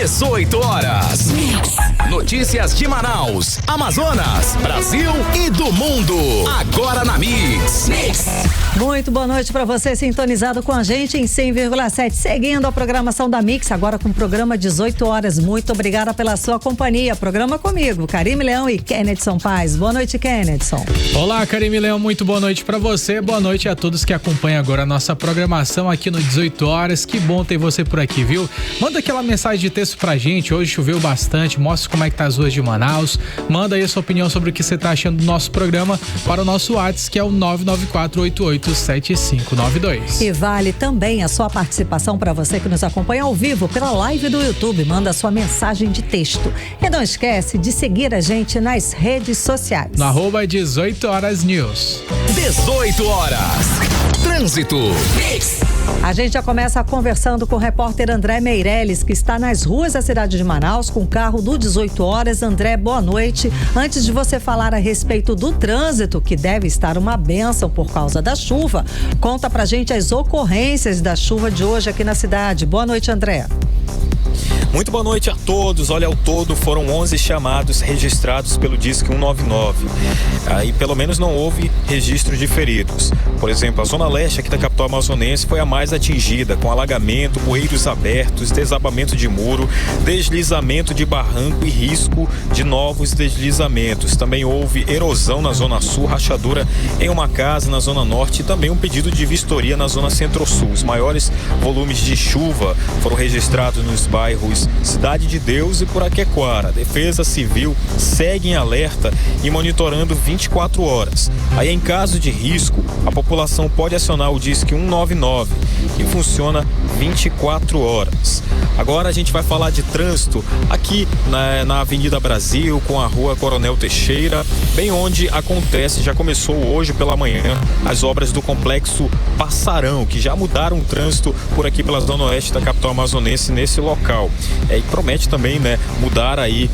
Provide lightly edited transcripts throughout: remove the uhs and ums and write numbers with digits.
18 horas. Notícias de Manaus, Amazonas, Brasil e do mundo. Agora na Mix. Muito boa noite para você sintonizado com a gente em 100,7. Seguindo a programação da Mix, agora com o programa 18 horas. Muito obrigada pela sua companhia. Programa comigo, Karime Leão e Kennedson Paz. Boa noite, Kennedson. Olá, Karime Leão. Muito boa noite para você. Boa noite a todos que acompanham agora a nossa programação aqui no 18 horas. Que bom ter você por aqui, viu? Manda aquela mensagem de texto pra gente. Hoje choveu bastante. Mostra como é que tá as ruas de Manaus. Manda aí a sua opinião sobre o que você tá achando do nosso programa para o nosso WhatsApp, que é o 994887592. E vale também a sua participação para você que nos acompanha ao vivo pela live do YouTube. Manda a sua mensagem de texto. E não esquece de seguir a gente nas redes sociais. No @18 horas news. 18 horas. Trânsito. A gente já começa conversando com o repórter André Meirelles, que está nas ruas da cidade de Manaus com o carro do 18 horas. André, boa noite. Antes de você falar a respeito do trânsito, que deve estar uma bênção por causa da chuva, conta pra gente as ocorrências da chuva de hoje aqui na cidade. Boa noite, André. Muito boa noite a todos. Olha, ao todo foram 11 chamados registrados pelo Disque 199. Aí pelo menos não houve registro de feridos. Por exemplo, a zona leste aqui da capital amazonense foi a mais atingida, com alagamento, bueiros abertos, desabamento de muro, deslizamento de barranco e risco de novos deslizamentos. Também houve erosão na zona sul, rachadura em uma casa na zona norte e também um pedido de vistoria na zona centro-sul. Os maiores volumes de chuva foram registrados nos bairros Cidade de Deus e Puraquequara. A Defesa Civil segue em alerta e monitorando 24 horas. Aí, em caso de risco, a população pode acionar o Disque 199, que funciona 24 horas. Agora a gente vai falar de trânsito aqui na Avenida Brasil, com a Rua Coronel Teixeira, bem onde acontece, já começou hoje pela manhã, as obras do Complexo Passarão, que já mudaram o trânsito por aqui pela zona oeste da capital amazonense nesse local. E promete também, mudar aí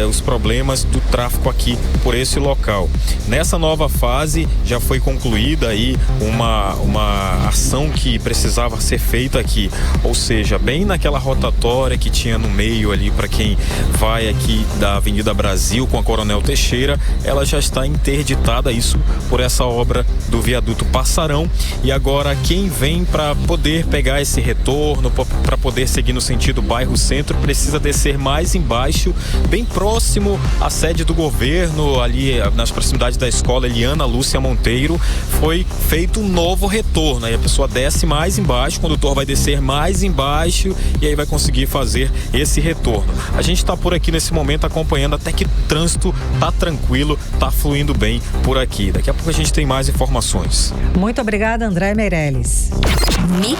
os problemas do tráfego aqui por esse local. Nessa nova fase já foi concluída aí uma ação que precisava ser feita aqui, ou seja, bem naquela rotatória que tinha no meio ali para quem vai aqui da Avenida Brasil com a Coronel Teixeira, ela já está interditada, isso por essa obra do viaduto Passarão. E agora quem vem para poder pegar esse retorno, para poder seguir no sentido bairro centro, precisa descer mais embaixo, bem próximo à sede do governo, ali nas proximidades da escola Eliana Lúcia Monteiro. Foi feito um novo retorno, aí a pessoa desce mais embaixo, o condutor vai descer mais embaixo e aí vai conseguir fazer esse retorno. A gente está por aqui nesse momento acompanhando até que o trânsito tá tranquilo, tá fluindo bem por aqui. Daqui a pouco a gente tem mais informações. Muito obrigada, André Meirelles. Mix.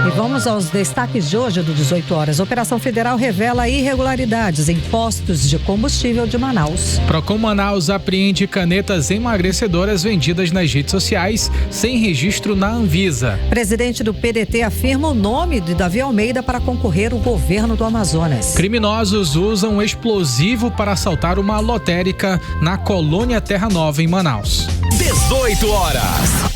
E vamos aos destaques de hoje do 18 horas. Operação Federal revela irregularidades em postos de combustível de Manaus. Procon Manaus apreende canetas emagrecedoras vendidas nas redes sociais sem registro na Anvisa. Presidente do PDT afirma o nome de Davi Almeida para concorrer ao governo do Amazonas. Criminosos usam explosivo para assaltar uma lotérica na colônia Terra Nova, em Manaus. 18 horas.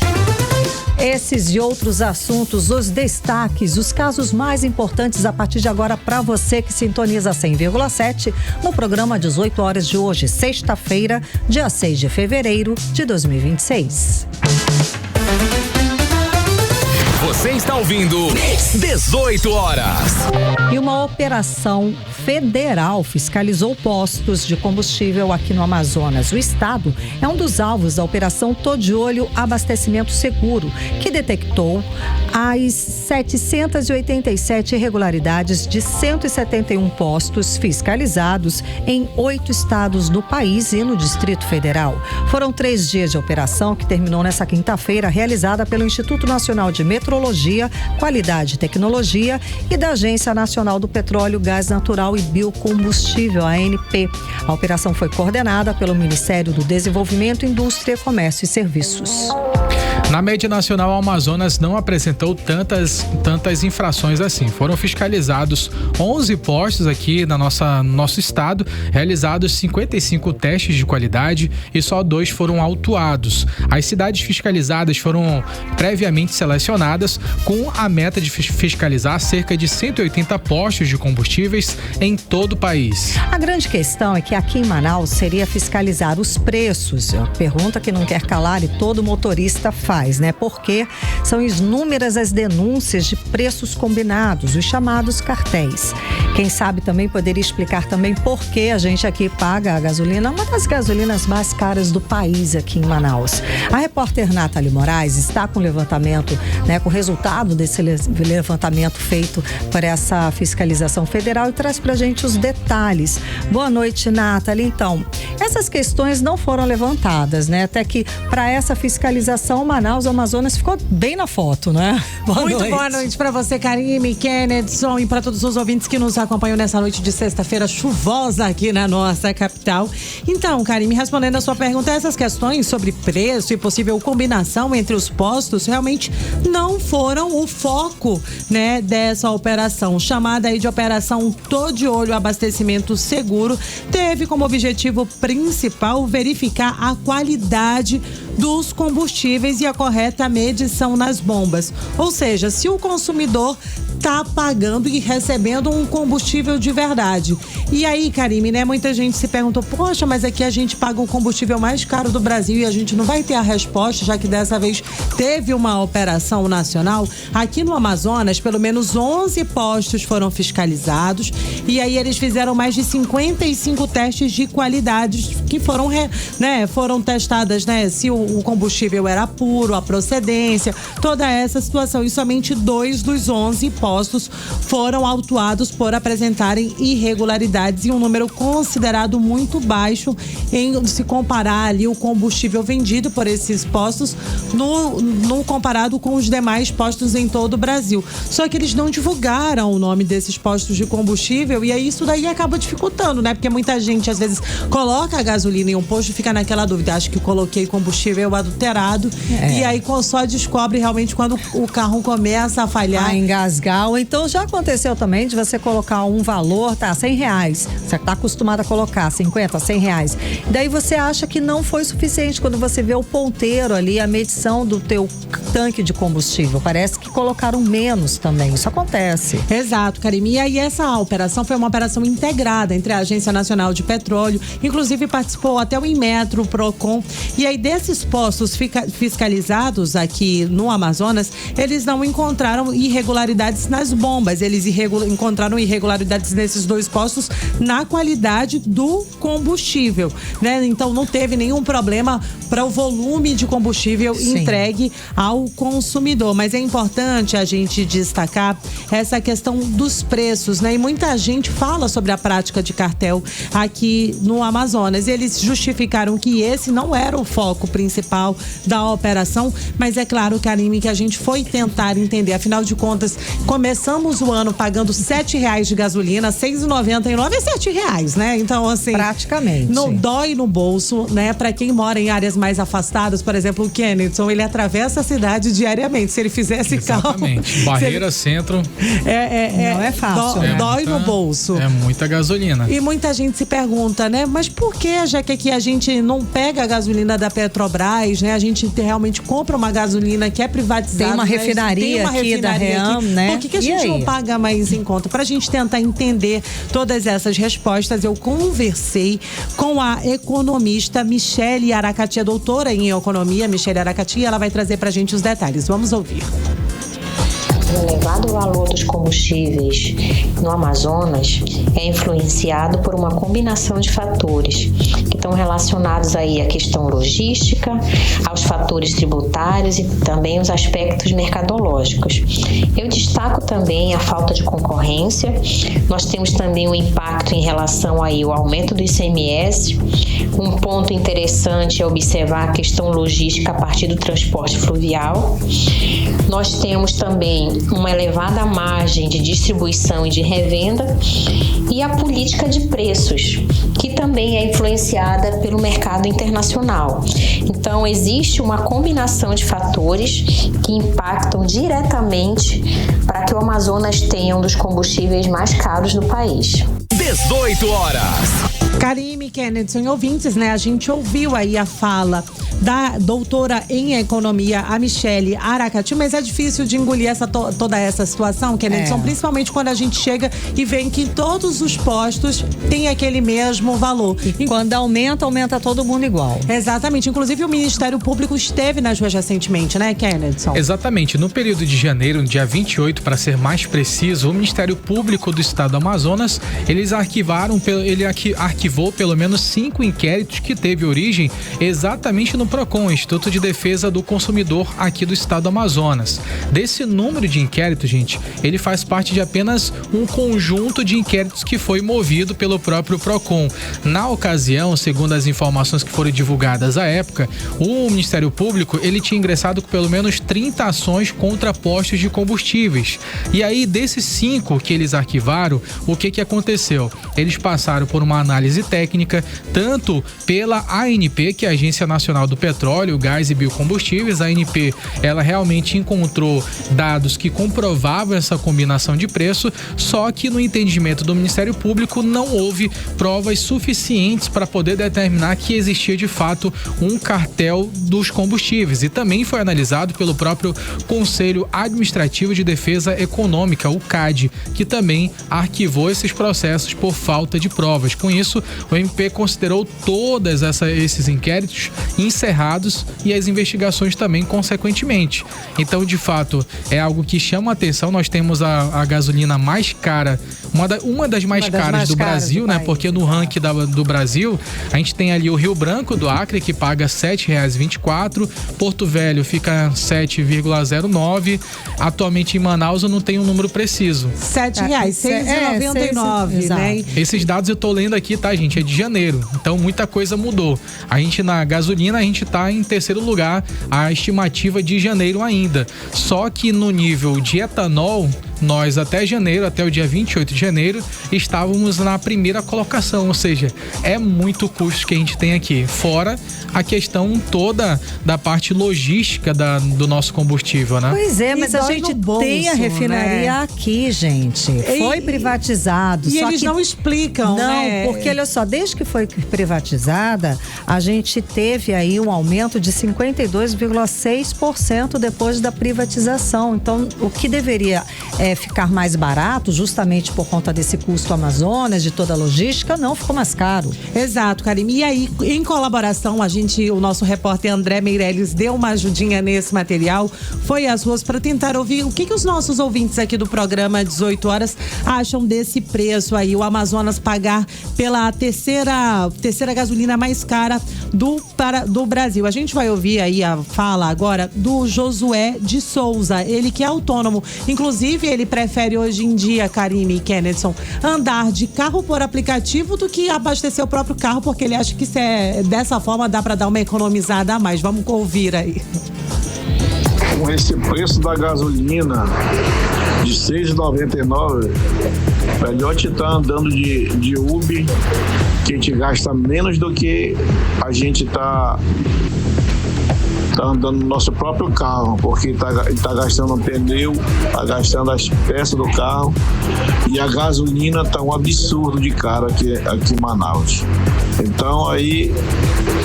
Esses e outros assuntos, os destaques, os casos mais importantes a partir de agora para você que sintoniza 100,7 no programa 18 horas de hoje, sexta-feira, dia 6 de fevereiro de 2026. Você está ouvindo 18 horas. E uma operação federal fiscalizou postos de combustível aqui no Amazonas. O estado é um dos alvos da operação Tô de Olho Abastecimento Seguro, que detectou as 787 irregularidades de 171 postos fiscalizados em 8 estados do país e no Distrito Federal. Foram 3 dias de operação que terminou nessa quinta-feira, realizada pelo Instituto Nacional de Metrologia, Qualidade e Tecnologia e da Agência Nacional do Petróleo, Gás Natural e Biocombustível, ANP. A operação foi coordenada pelo Ministério do Desenvolvimento, Indústria, Comércio e Serviços. Na média nacional, o Amazonas não apresentou tantas infrações assim. Foram fiscalizados 11 postos aqui no nosso estado, realizados 55 testes de qualidade e só 2 foram autuados. As cidades fiscalizadas foram previamente selecionadas com a meta de fiscalizar cerca de 180 postos de combustíveis em todo o país. A grande questão é que aqui em Manaus seria fiscalizar os preços. É uma pergunta que não quer calar e todo motorista faz, né? Porque são inúmeras as denúncias de preços combinados, os chamados cartéis. Quem sabe também poderia explicar também por que a gente aqui paga a gasolina, uma das gasolinas mais caras do país aqui em Manaus. A repórter Nathalie Moraes está com o levantamento, né, com o resultado desse levantamento feito por essa fiscalização federal e traz pra gente os detalhes. Boa noite, Nathalie. Então, essas questões não foram levantadas, né? Até que para essa fiscalização, Manaus, Amazonas ficou bem na foto, né? Muito boa noite para você, Karime, Kennedson, e para todos os ouvintes que nos acompanham nessa noite de sexta-feira chuvosa aqui na nossa capital. Então, Karime, respondendo a sua pergunta, essas questões sobre preço e possível combinação entre os postos realmente não foram o foco, né, dessa operação, chamada aí de Operação Tô de Olho Abastecimento Seguro. Teve como objetivo principal verificar a qualidade dos combustíveis e a correta medição nas bombas. Ou seja, se o consumidor está pagando e recebendo um combustível de verdade. E aí, Karime, né? Muita gente se perguntou, poxa, mas aqui a gente paga o combustível mais caro do Brasil e a gente não vai ter a resposta, já que dessa vez teve uma operação nacional. Aqui no Amazonas, pelo menos 11 postos foram fiscalizados e aí eles fizeram mais de 55 testes de qualidade que foram, foram testadas, né? Se o combustível era puro, a procedência, toda essa situação. E somente 2 dos 11 postos foram autuados por apresentarem irregularidades e um número considerado muito baixo em se comparar ali o combustível vendido por esses postos no comparado com os demais postos em todo o Brasil. Só que eles não divulgaram o nome desses postos de combustível e aí isso daí acaba dificultando, né? Porque muita gente às vezes coloca a gasolina em um posto e fica naquela dúvida, acho que coloquei combustível adulterado e aí só descobre realmente quando o carro começa a falhar. A engasgar, ou então já aconteceu também de você colocar um valor, tá, R$100, você tá acostumado a colocar 50, R$100, daí você acha que não foi suficiente quando você vê o ponteiro ali, a medição do teu tanque de combustível, parece que colocaram menos também, isso acontece. Exato, Karime, e aí essa operação foi uma operação integrada entre a Agência Nacional de Petróleo, inclusive participou até o Inmetro, o Procon, e aí desses postos fiscalizados aqui no Amazonas, eles não encontraram irregularidades nas bombas, eles encontraram irregularidades nesses 2 postos na qualidade do combustível, né? Então não teve nenhum problema para o volume de combustível entregue ao consumidor, mas é importante a gente destacar essa questão dos preços, né? E muita gente fala sobre a prática de cartel aqui no Amazonas. Eles justificaram que esse não era o foco principal da operação, mas é claro, Karime, que a gente foi tentar entender, afinal de contas, começamos o ano pagando R$7 de gasolina, R$6,99 é R$7, né? Então, assim, praticamente. Não dói no bolso, né? Para quem mora em áreas mais afastadas, por exemplo, o Kennedson, ele atravessa a cidade diariamente. Se ele fizesse Exatamente. carro... Barreira, centro... não é fácil. Dói no bolso. É muita gasolina. E muita gente se pergunta, né? Mas por que, já que aqui a gente não pega a gasolina da Petrobras, né? A gente realmente compra uma gasolina que é privatizada. Tem uma refinaria aqui da Ream, né? Por que a gente não paga mais em conta? Pra gente tentar entender todas essas respostas, eu conversei com a economista Michele Aracati, doutora em economia, Michele Aracati, ela vai trazer pra gente os detalhes. Vamos ouvir. O elevado valor dos combustíveis no Amazonas é influenciado por uma combinação de fatores que estão relacionados aí à questão logística, aos fatores tributários e também os aspectos mercadológicos. Eu destaco também a falta de concorrência. Nós temos também um impacto em relação aí ao aumento do ICMS. Um ponto interessante é observar a questão logística a partir do transporte fluvial. Nós temos também uma elevada margem de distribuição e de revenda e a política de preços, que também é influenciada influenciada pelo mercado internacional. Então, existe uma combinação de fatores que impactam diretamente para que o Amazonas tenha um dos combustíveis mais caros do país. 18 horas. Karime, Kennedy, ouvintes, né? A gente ouviu aí a fala da doutora em economia, a Michele Aracati, mas é difícil de engolir toda essa situação, Kennedy, principalmente quando a gente chega e vê que todos os postos têm aquele mesmo valor. E quando aumenta todo mundo igual. Exatamente. Inclusive, o Ministério Público esteve nas ruas recentemente, né, Kennedy? Exatamente. No período de janeiro, no dia 28, para ser mais preciso, o Ministério Público do Estado do Amazonas, ele arquivou pelo menos 5 inquéritos que teve origem exatamente no PROCON, Instituto de Defesa do Consumidor aqui do Estado do Amazonas. Desse número de inquéritos, gente, ele faz parte de apenas um conjunto de inquéritos que foi movido pelo próprio PROCON. Na ocasião, segundo as informações que foram divulgadas à época, o Ministério Público, ele tinha ingressado com pelo menos 30 ações contra postos de combustíveis. E aí, desses 5 que eles arquivaram, o que aconteceu? Eles passaram por uma análise técnica, tanto pela ANP, que é a Agência Nacional do Petróleo, Gás e Biocombustíveis. A ANP, ela realmente encontrou dados que comprovavam essa combinação de preço, só que no entendimento do Ministério Público não houve provas suficientes para poder determinar que existia de fato um cartel dos combustíveis. E também foi analisado pelo próprio Conselho Administrativo de Defesa Econômica, o CAD, que também arquivou esses processos por falta de provas. Com isso, o MP considerou todos esses inquéritos encerrados e as investigações também consequentemente. Então, de fato, é algo que chama a atenção. Nós temos a gasolina mais cara, uma das mais caras do Brasil, né? Porque no ranking do Brasil, a gente tem ali o Rio Branco do Acre, que paga R$ 7,24, Porto Velho fica 7,09. Atualmente em Manaus eu não tenho um número preciso. R$ 7,99, né? Esses dados eu tô lendo aqui, tá, gente? É de janeiro. Então muita coisa mudou. A gente na gasolina, a gente tá em terceiro lugar, a estimativa de janeiro ainda. Só que no nível de etanol, nós até janeiro, até o dia 28 de janeiro, estávamos na primeira colocação, ou seja, é muito custo que a gente tem aqui, fora a questão toda da parte logística do nosso combustível, né? Pois é, mas a gente tem a refinaria aqui, gente. Foi privatizado. E eles não explicam, né? Não, porque olha só, desde que foi privatizada, a gente teve aí um aumento de 52,6% depois da privatização. Então, o que deveria ficar mais barato, justamente por conta desse custo Amazonas, de toda a logística, não ficou mais caro. Exato, Karime. E aí, em colaboração, o nosso repórter André Meirelles deu uma ajudinha nesse material, foi às ruas para tentar ouvir o que os nossos ouvintes aqui do programa 18 horas acham desse preço aí, o Amazonas pagar pela terceira gasolina mais cara do Brasil. A gente vai ouvir aí a fala agora do Josué de Souza, ele que é autônomo, inclusive ele prefere hoje em dia, Karime e Kennedson, andar de carro por aplicativo do que abastecer o próprio carro, porque ele acha que dessa forma dá para dar uma economizada a mais. Vamos ouvir aí. Com esse preço da gasolina de R$ 6,99, melhor te estar andando de Uber, que a gente gasta menos do que a gente tá andando no nosso próprio carro, porque tá gastando pneu, tá gastando as peças do carro, e a gasolina tá um absurdo de cara aqui em Manaus. Então aí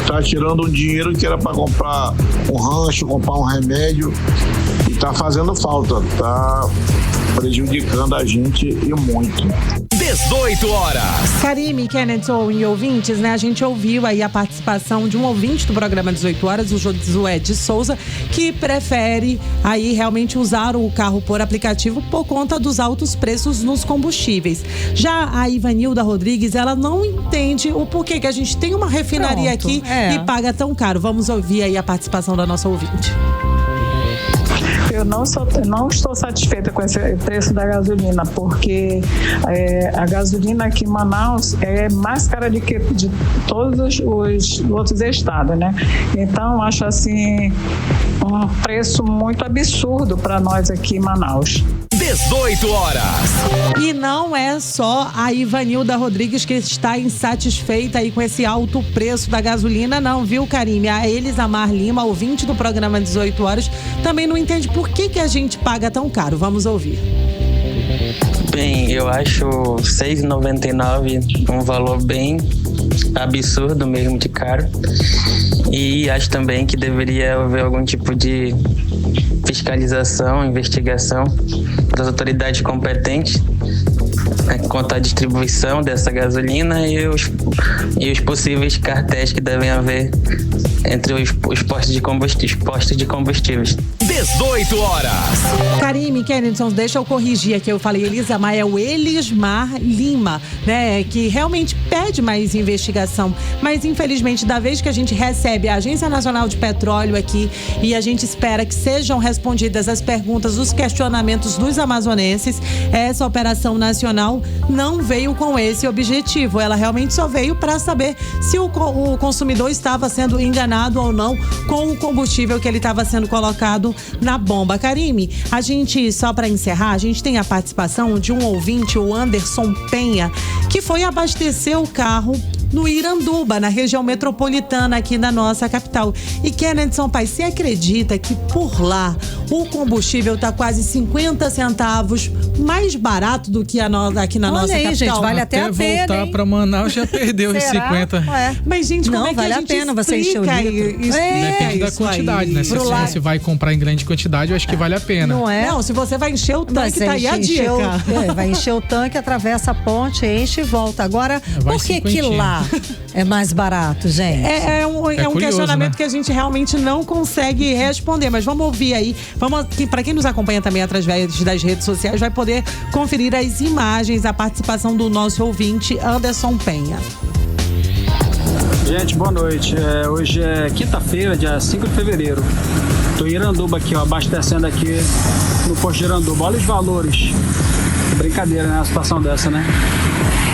tá tirando um dinheiro que era para comprar um rancho, comprar um remédio, e tá fazendo falta, tá prejudicando a gente e muito. 18 horas. Karime, Kennedson e ouvintes, né? A gente ouviu aí a participação de um ouvinte do programa 18 horas, o Josué de Souza, que prefere aí realmente usar o carro por aplicativo por conta dos altos preços nos combustíveis. Já a Ivanilda Rodrigues, ela não entende o porquê que a gente tem uma refinaria aqui e paga tão caro. Vamos ouvir aí a participação da nossa ouvinte. Eu não estou satisfeita com esse preço da gasolina, porque a gasolina aqui em Manaus é mais cara do que de todos os outros estados, né? Então, acho assim um preço muito absurdo para nós aqui em Manaus. 18 horas. E não é só a Ivanilda Rodrigues que está insatisfeita aí com esse alto preço da gasolina, não, viu, Karime? A Elisamar Lima, ouvinte do programa 18 horas, também não entende por que a gente paga tão caro. Vamos ouvir. Bem, eu acho R$ 6,99 um valor bem absurdo mesmo de caro. E acho também que deveria haver algum tipo de fiscalização, investigação das autoridades competentes quanto à distribuição dessa gasolina e os possíveis cartéis que devem haver entre os postos de combustíveis. 18 horas. Karime, Kennedy, deixa eu corrigir aqui. Eu falei Elisamar, é o Elismar Lima, né? Que realmente pede mais investigação. Mas, infelizmente, da vez que a gente recebe a Agência Nacional de Petróleo aqui e a gente espera que sejam respondidas as perguntas, os questionamentos dos amazonenses, essa operação nacional não veio com esse objetivo. Ela realmente só veio para saber se o consumidor estava sendo enganado ou não com o combustível que ele estava sendo colocado na bomba. Karime, a gente, só para encerrar, a gente tem a participação de um ouvinte, o Anderson Penha, que foi abastecer o carro no Iranduba, na região metropolitana aqui da nossa capital. E Kennedy Sampaio, você acredita que por lá o combustível está quase 50 centavos mais barato do que aqui na nossa capital? Gente, vale até a pena, voltar para Manaus já perdeu os 50. Mas, gente, como é que vale a gente pena você encher o litro. Depende da quantidade, né? Se você vai comprar em grande quantidade, eu acho que vale a pena. Não é? Não, se você vai encher o tanque, tá aí a dica. Vai encher o tanque, atravessa a ponte, enche e volta. Agora, por que lá é mais barato, gente? É um curioso, questionamento, né? Que a gente realmente não consegue responder, mas vamos ouvir aí. Para quem nos acompanha também através das redes sociais, vai poder conferir as imagens, a participação do nosso ouvinte Anderson Penha. Gente, boa noite. Hoje é quinta-feira, dia 5 de fevereiro. Tô em Iranduba aqui, ó, abastecendo aqui no posto de Iranduba. Olha os valores. Brincadeira, né? Uma situação dessa, né?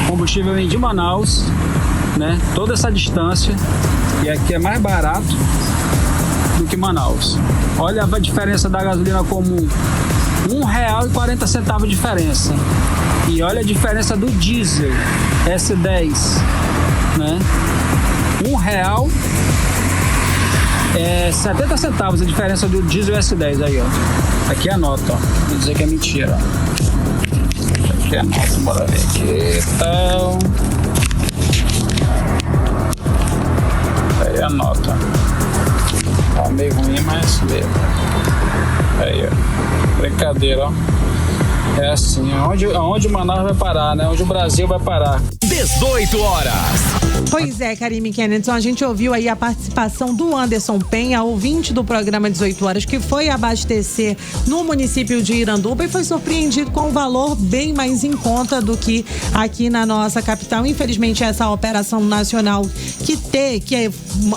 O combustível vem de Manaus, né? Toda essa distância. E aqui é mais barato do que Manaus. Olha a diferença da gasolina comum. R$1,40 de diferença. E olha a diferença do diesel S10, né? R$1 é 70 centavos a diferença do diesel S10 aí, ó. Aqui é a nota, ó. Vou dizer que é mentira. Aqui é a nota, bora ver aqui. Então. Aí é a nota. Tá meio ruim, mas mesmo. Aí, ó. Brincadeira, ó. É assim, aonde o Manaus vai parar, né? Onde o Brasil vai parar. 18 horas. Pois é, Karime Kennedy, a gente ouviu aí a participação do Anderson Penha, ouvinte do programa 18 horas, que foi abastecer no município de Iranduba e foi surpreendido com um valor bem mais em conta do que aqui na nossa capital. Infelizmente, essa operação nacional que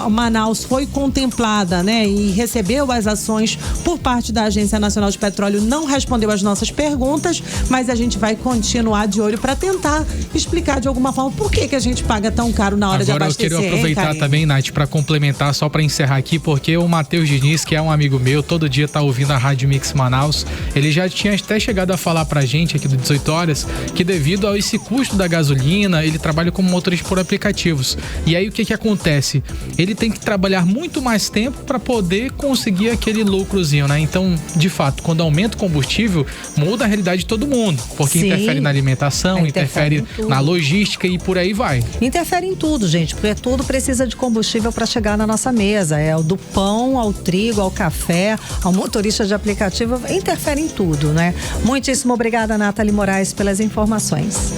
Manaus foi contemplada, né, e recebeu as ações por parte da Agência Nacional de Petróleo, não respondeu as nossas perguntas, mas a gente vai continuar de olho para tentar explicar de alguma forma por que a gente paga tão caro na hora de abastecer. Agora eu queria aproveitar também, Nath, para complementar, só para encerrar aqui, porque o Matheus Diniz, que é um amigo meu, todo dia tá ouvindo a Rádio Mix Manaus, ele já tinha até chegado a falar pra gente aqui do 18 horas que devido a esse custo da gasolina, ele trabalha como motorista por aplicativos. E aí o que acontece? Ele tem que trabalhar muito mais tempo para poder conseguir aquele lucrozinho, né? Então, de fato, quando aumenta o combustível, muda a realidade de todo mundo, porque interfere na alimentação, interfere na logística e por aí vai. Interfere em tudo, gente, porque tudo precisa de combustível para chegar na nossa mesa. É do pão ao trigo, ao café, ao motorista de aplicativo, interfere em tudo, né? Muitíssimo obrigada, Nathalie Moraes, pelas informações.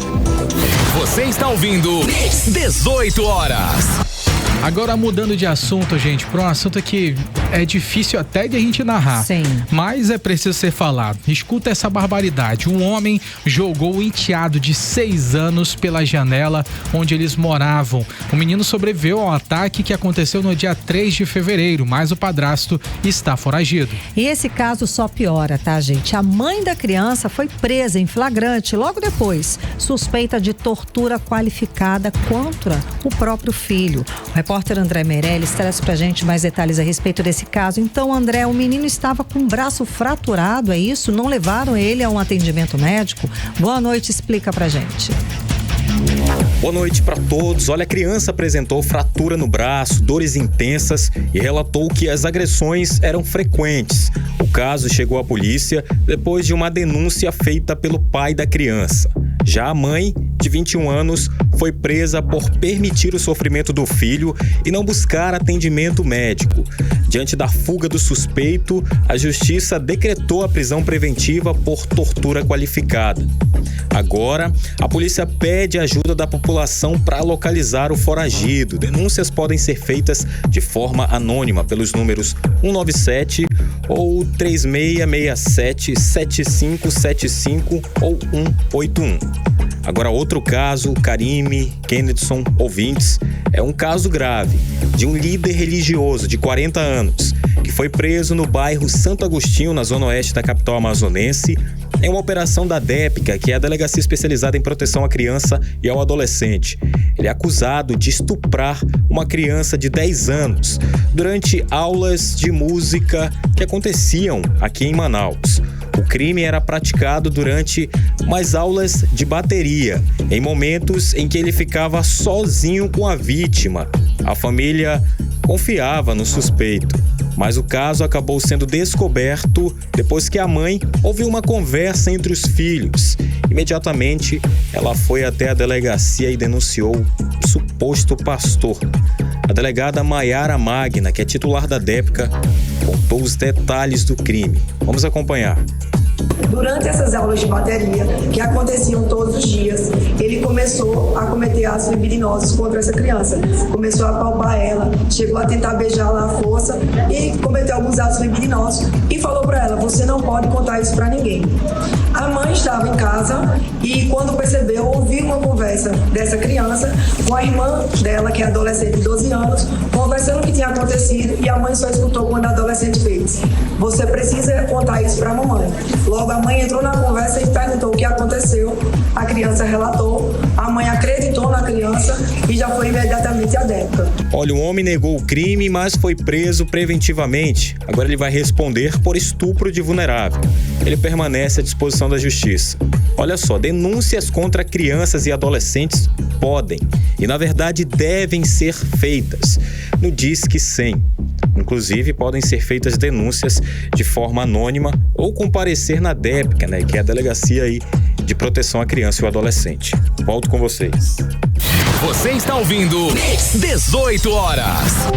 Você está ouvindo 18 horas. Agora mudando de assunto, gente, para um assunto que é difícil até de a gente narrar. Sim. Mas é preciso ser falado. Escuta essa barbaridade. Um homem jogou o enteado de 6 anos pela janela onde eles moravam. O menino sobreviveu ao ataque que aconteceu no dia 3 de fevereiro, mas o padrasto está foragido. E esse caso só piora, tá, gente? A mãe da criança foi presa em flagrante logo depois, suspeita de tortura qualificada contra o próprio filho. O repórter André Meirelles traz pra gente mais detalhes a respeito desse caso. Então, André, o menino estava com o braço fraturado, é isso? Não levaram ele a um atendimento médico? Boa noite, explica pra gente. Boa noite para todos. Olha, a criança apresentou fratura no braço, dores intensas e relatou que as agressões eram frequentes. O caso chegou à polícia depois de uma denúncia feita pelo pai da criança. Já a mãe, de 21 anos, foi presa por permitir o sofrimento do filho e não buscar atendimento médico. Diante da fuga do suspeito, a justiça decretou a prisão preventiva por tortura qualificada. Agora, a polícia pede ajuda da população para localizar o foragido. Denúncias podem ser feitas de forma anônima pelos números 197 ou 3667-7575 ou 181. Agora, outro caso, Karime, Kennedson, ouvintes, é um caso grave de um líder religioso de 40 anos que foi preso no bairro Santo Agostinho, na zona oeste da capital amazonense, em uma operação da DEPCA, que é a Delegacia Especializada em Proteção à Criança e ao Adolescente. Ele é acusado de estuprar uma criança de 10 anos durante aulas de música que aconteciam aqui em Manaus. O crime era praticado durante umas aulas de bateria, em momentos em que ele ficava sozinho com a vítima. A família confiava no suspeito, mas o caso acabou sendo descoberto depois que a mãe ouviu uma conversa entre os filhos. Imediatamente, ela foi até a delegacia e denunciou o suposto pastor. A delegada Maiara Magna, que é titular da DEPCA, contou os detalhes do crime. Vamos acompanhar. Durante essas aulas de bateria, que aconteciam todos os dias, ele começou a cometer atos libidinosos contra essa criança. Começou a palpar ela, chegou a tentar beijá-la à força e cometeu alguns atos libidinosos e falou para ela: você não pode contar isso para ninguém. A mãe estava em casa e, quando percebeu, ouviu uma conversa dessa criança com a irmã dela, que é adolescente de 12 anos, conversando o que tinha acontecido, e a mãe só escutou quando a adolescente fez: você precisa contar isso para a mamãe. Logo, a mãe entrou na conversa e perguntou o que aconteceu. A criança relatou, a mãe acreditou na criança e já foi imediatamente à DEPCA. Olha, o homem negou o crime, mas foi preso preventivamente. Agora ele vai responder por estupro de vulnerável. Ele permanece à disposição da justiça. Olha só, denúncias contra crianças e adolescentes podem e, na verdade, devem ser feitas no Disque 100. Inclusive, podem ser feitas denúncias de forma anônima ou comparecer na DEPCA, que é a Delegacia aí de Proteção à Criança e ao Adolescente. Volto com vocês. Você está ouvindo 18 horas.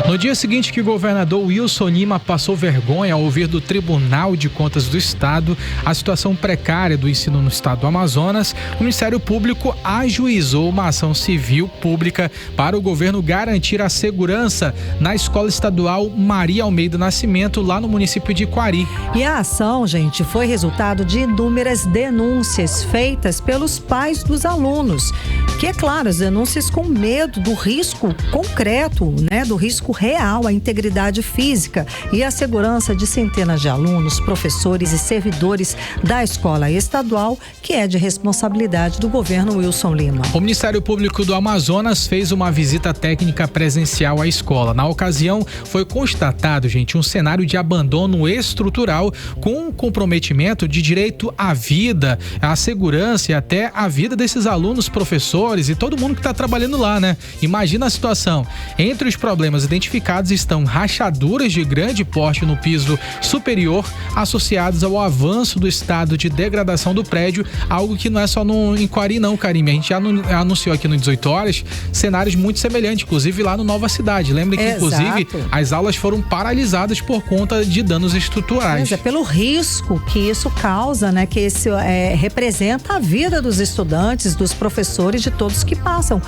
No dia seguinte que o governador Wilson Lima passou vergonha ao ouvir do Tribunal de Contas do Estado a situação precária do ensino no estado do Amazonas, o Ministério Público ajuizou uma ação civil pública para o governo garantir a segurança na Escola Estadual Maria Almeida Nascimento, lá no município de Quari. E a ação, gente, foi resultado de inúmeras denúncias feitas pelos pais dos alunos, que, é claro, as denúncias com medo do risco concreto, do risco real à integridade física e à segurança de centenas de alunos, professores e servidores da escola estadual, que é de responsabilidade do governo Wilson Lima. O Ministério Público do Amazonas fez uma visita técnica presencial à escola. Na ocasião, foi constatado, gente, um cenário de abandono estrutural com comprometimento de direito à vida, à segurança e até à vida desses alunos, professores e todo mundo que está trabalhando lá, Imagina a situação. Entre os problemas identificados estão rachaduras de grande porte no piso superior, associados ao avanço do estado de degradação do prédio, algo que não é só em Quari não, Karime. A gente já anunciou aqui no 18 horas cenários muito semelhantes, inclusive lá no Nova Cidade. Lembrem que, inclusive, as aulas foram paralisadas por conta de danos estruturais. É pelo risco que isso causa, que isso representa a vida dos estudantes, dos professores, de todos que passam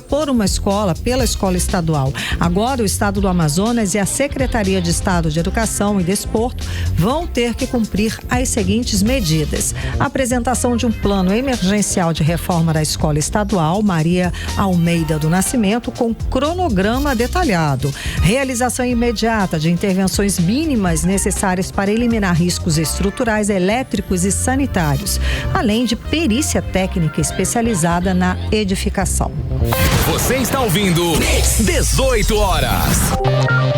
por uma escola, pela escola estadual. Agora, o Estado do Amazonas e a Secretaria de Estado de Educação e Desporto vão ter que cumprir as seguintes medidas: a apresentação de um plano emergencial de reforma da escola estadual Maria Almeida do Nascimento com cronograma detalhado, realização imediata de intervenções mínimas necessárias para eliminar riscos estruturais, elétricos e sanitários, além de perícia técnica especializada na edificação. Você está ouvindo 18 horas.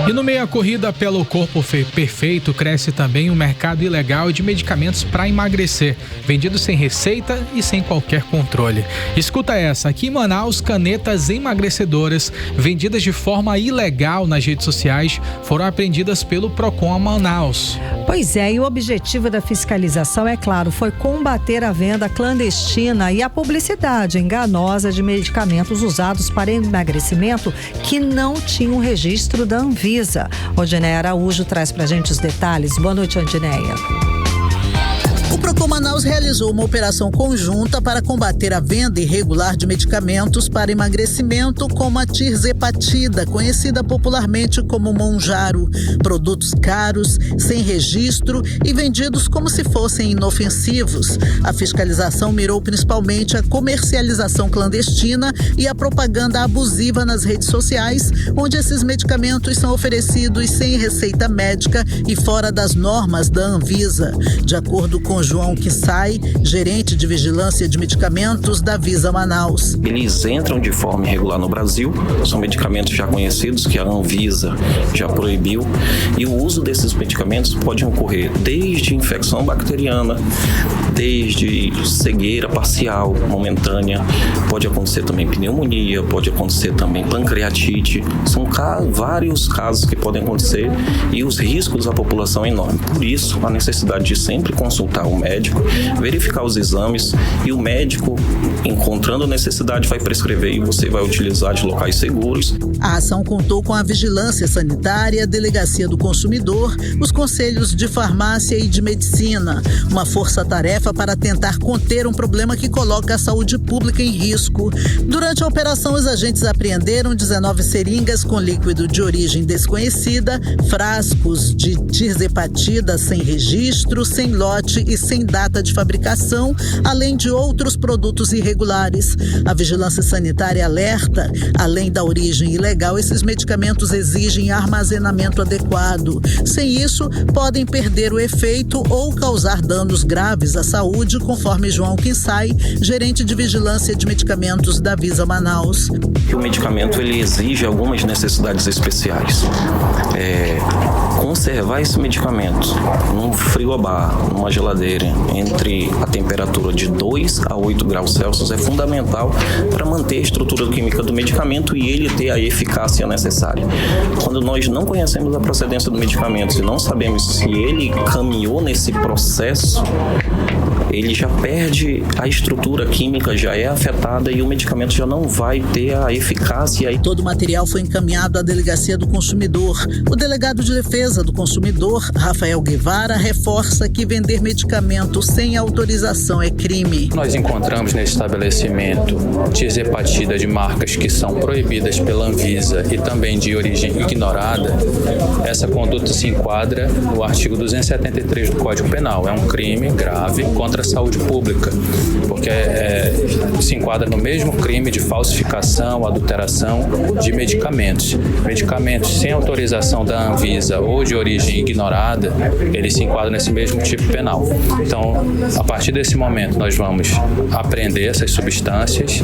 E no meio à corrida pelo corpo perfeito, cresce também o mercado ilegal de medicamentos para emagrecer, vendidos sem receita e sem qualquer controle. Escuta essa, aqui em Manaus, canetas emagrecedoras vendidas de forma ilegal nas redes sociais foram apreendidas pelo Procon Manaus. Pois é, e o objetivo da fiscalização, é claro, foi combater a venda clandestina e a publicidade enganosa de medicamentos usados para emagrecimento que não tinham registro da Anvisa. Odineia Araújo traz pra gente os detalhes. Boa noite, Odineia. O Procon Manaus realizou uma operação conjunta para combater a venda irregular de medicamentos para emagrecimento, como a tirzepatida, conhecida popularmente como Mounjaro. Produtos caros, sem registro e vendidos como se fossem inofensivos. A fiscalização mirou principalmente a comercialização clandestina e a propaganda abusiva nas redes sociais, onde esses medicamentos são oferecidos sem receita médica e fora das normas da Anvisa. De acordo com João Quissai, gerente de vigilância de medicamentos da Visa Manaus. Eles entram de forma irregular no Brasil, são medicamentos já conhecidos que a Anvisa já proibiu, e o uso desses medicamentos pode ocorrer desde infecção bacteriana, desde cegueira parcial, momentânea, pode acontecer também pneumonia, pode acontecer também pancreatite, são vários casos que podem acontecer e os riscos à população é enorme. Por isso, a necessidade de sempre consultar o médico, verificar os exames e o médico, encontrando necessidade, vai prescrever e você vai utilizar de locais seguros. A ação contou com a Vigilância Sanitária, a Delegacia do Consumidor, os Conselhos de Farmácia e de Medicina, uma força-tarefa para tentar conter um problema que coloca a saúde pública em risco. Durante a operação, os agentes apreenderam 19 seringas com líquido de origem desconhecida, frascos de tirzepatida sem registro, sem lote e sem data de fabricação, além de outros produtos irregulares. A Vigilância Sanitária alerta, além da origem ilegal, esses medicamentos exigem armazenamento adequado. Sem isso, podem perder o efeito ou causar danos graves à saúde, conforme João Quissai, gerente de vigilância de medicamentos da Visa Manaus. O medicamento ele exige algumas necessidades especiais. Conservar esse medicamento num frigobar, numa geladeira, entre a temperatura de 2 a 8 graus Celsius é fundamental para manter a estrutura química do medicamento e ele ter a eficácia necessária. Quando nós não conhecemos a procedência do medicamento e não sabemos se ele caminhou nesse processo, ele já perde a estrutura química, já é afetada e o medicamento já não vai ter a eficácia. Todo o material foi encaminhado à Delegacia do Consumidor. O delegado de Defesa do Consumidor, Rafael Guevara, reforça que vender medicamento sem autorização é crime. Nós encontramos nesse estabelecimento tirzepatida de marcas que são proibidas pela Anvisa e também de origem ignorada. Essa conduta se enquadra no artigo 273 do Código Penal. É um crime grave contra a saúde pública, porque se enquadra no mesmo crime de falsificação, adulteração de medicamentos. Medicamentos sem autorização da Anvisa ou de origem ignorada, eles se enquadram nesse mesmo tipo penal. Então, a partir desse momento, nós vamos apreender essas substâncias,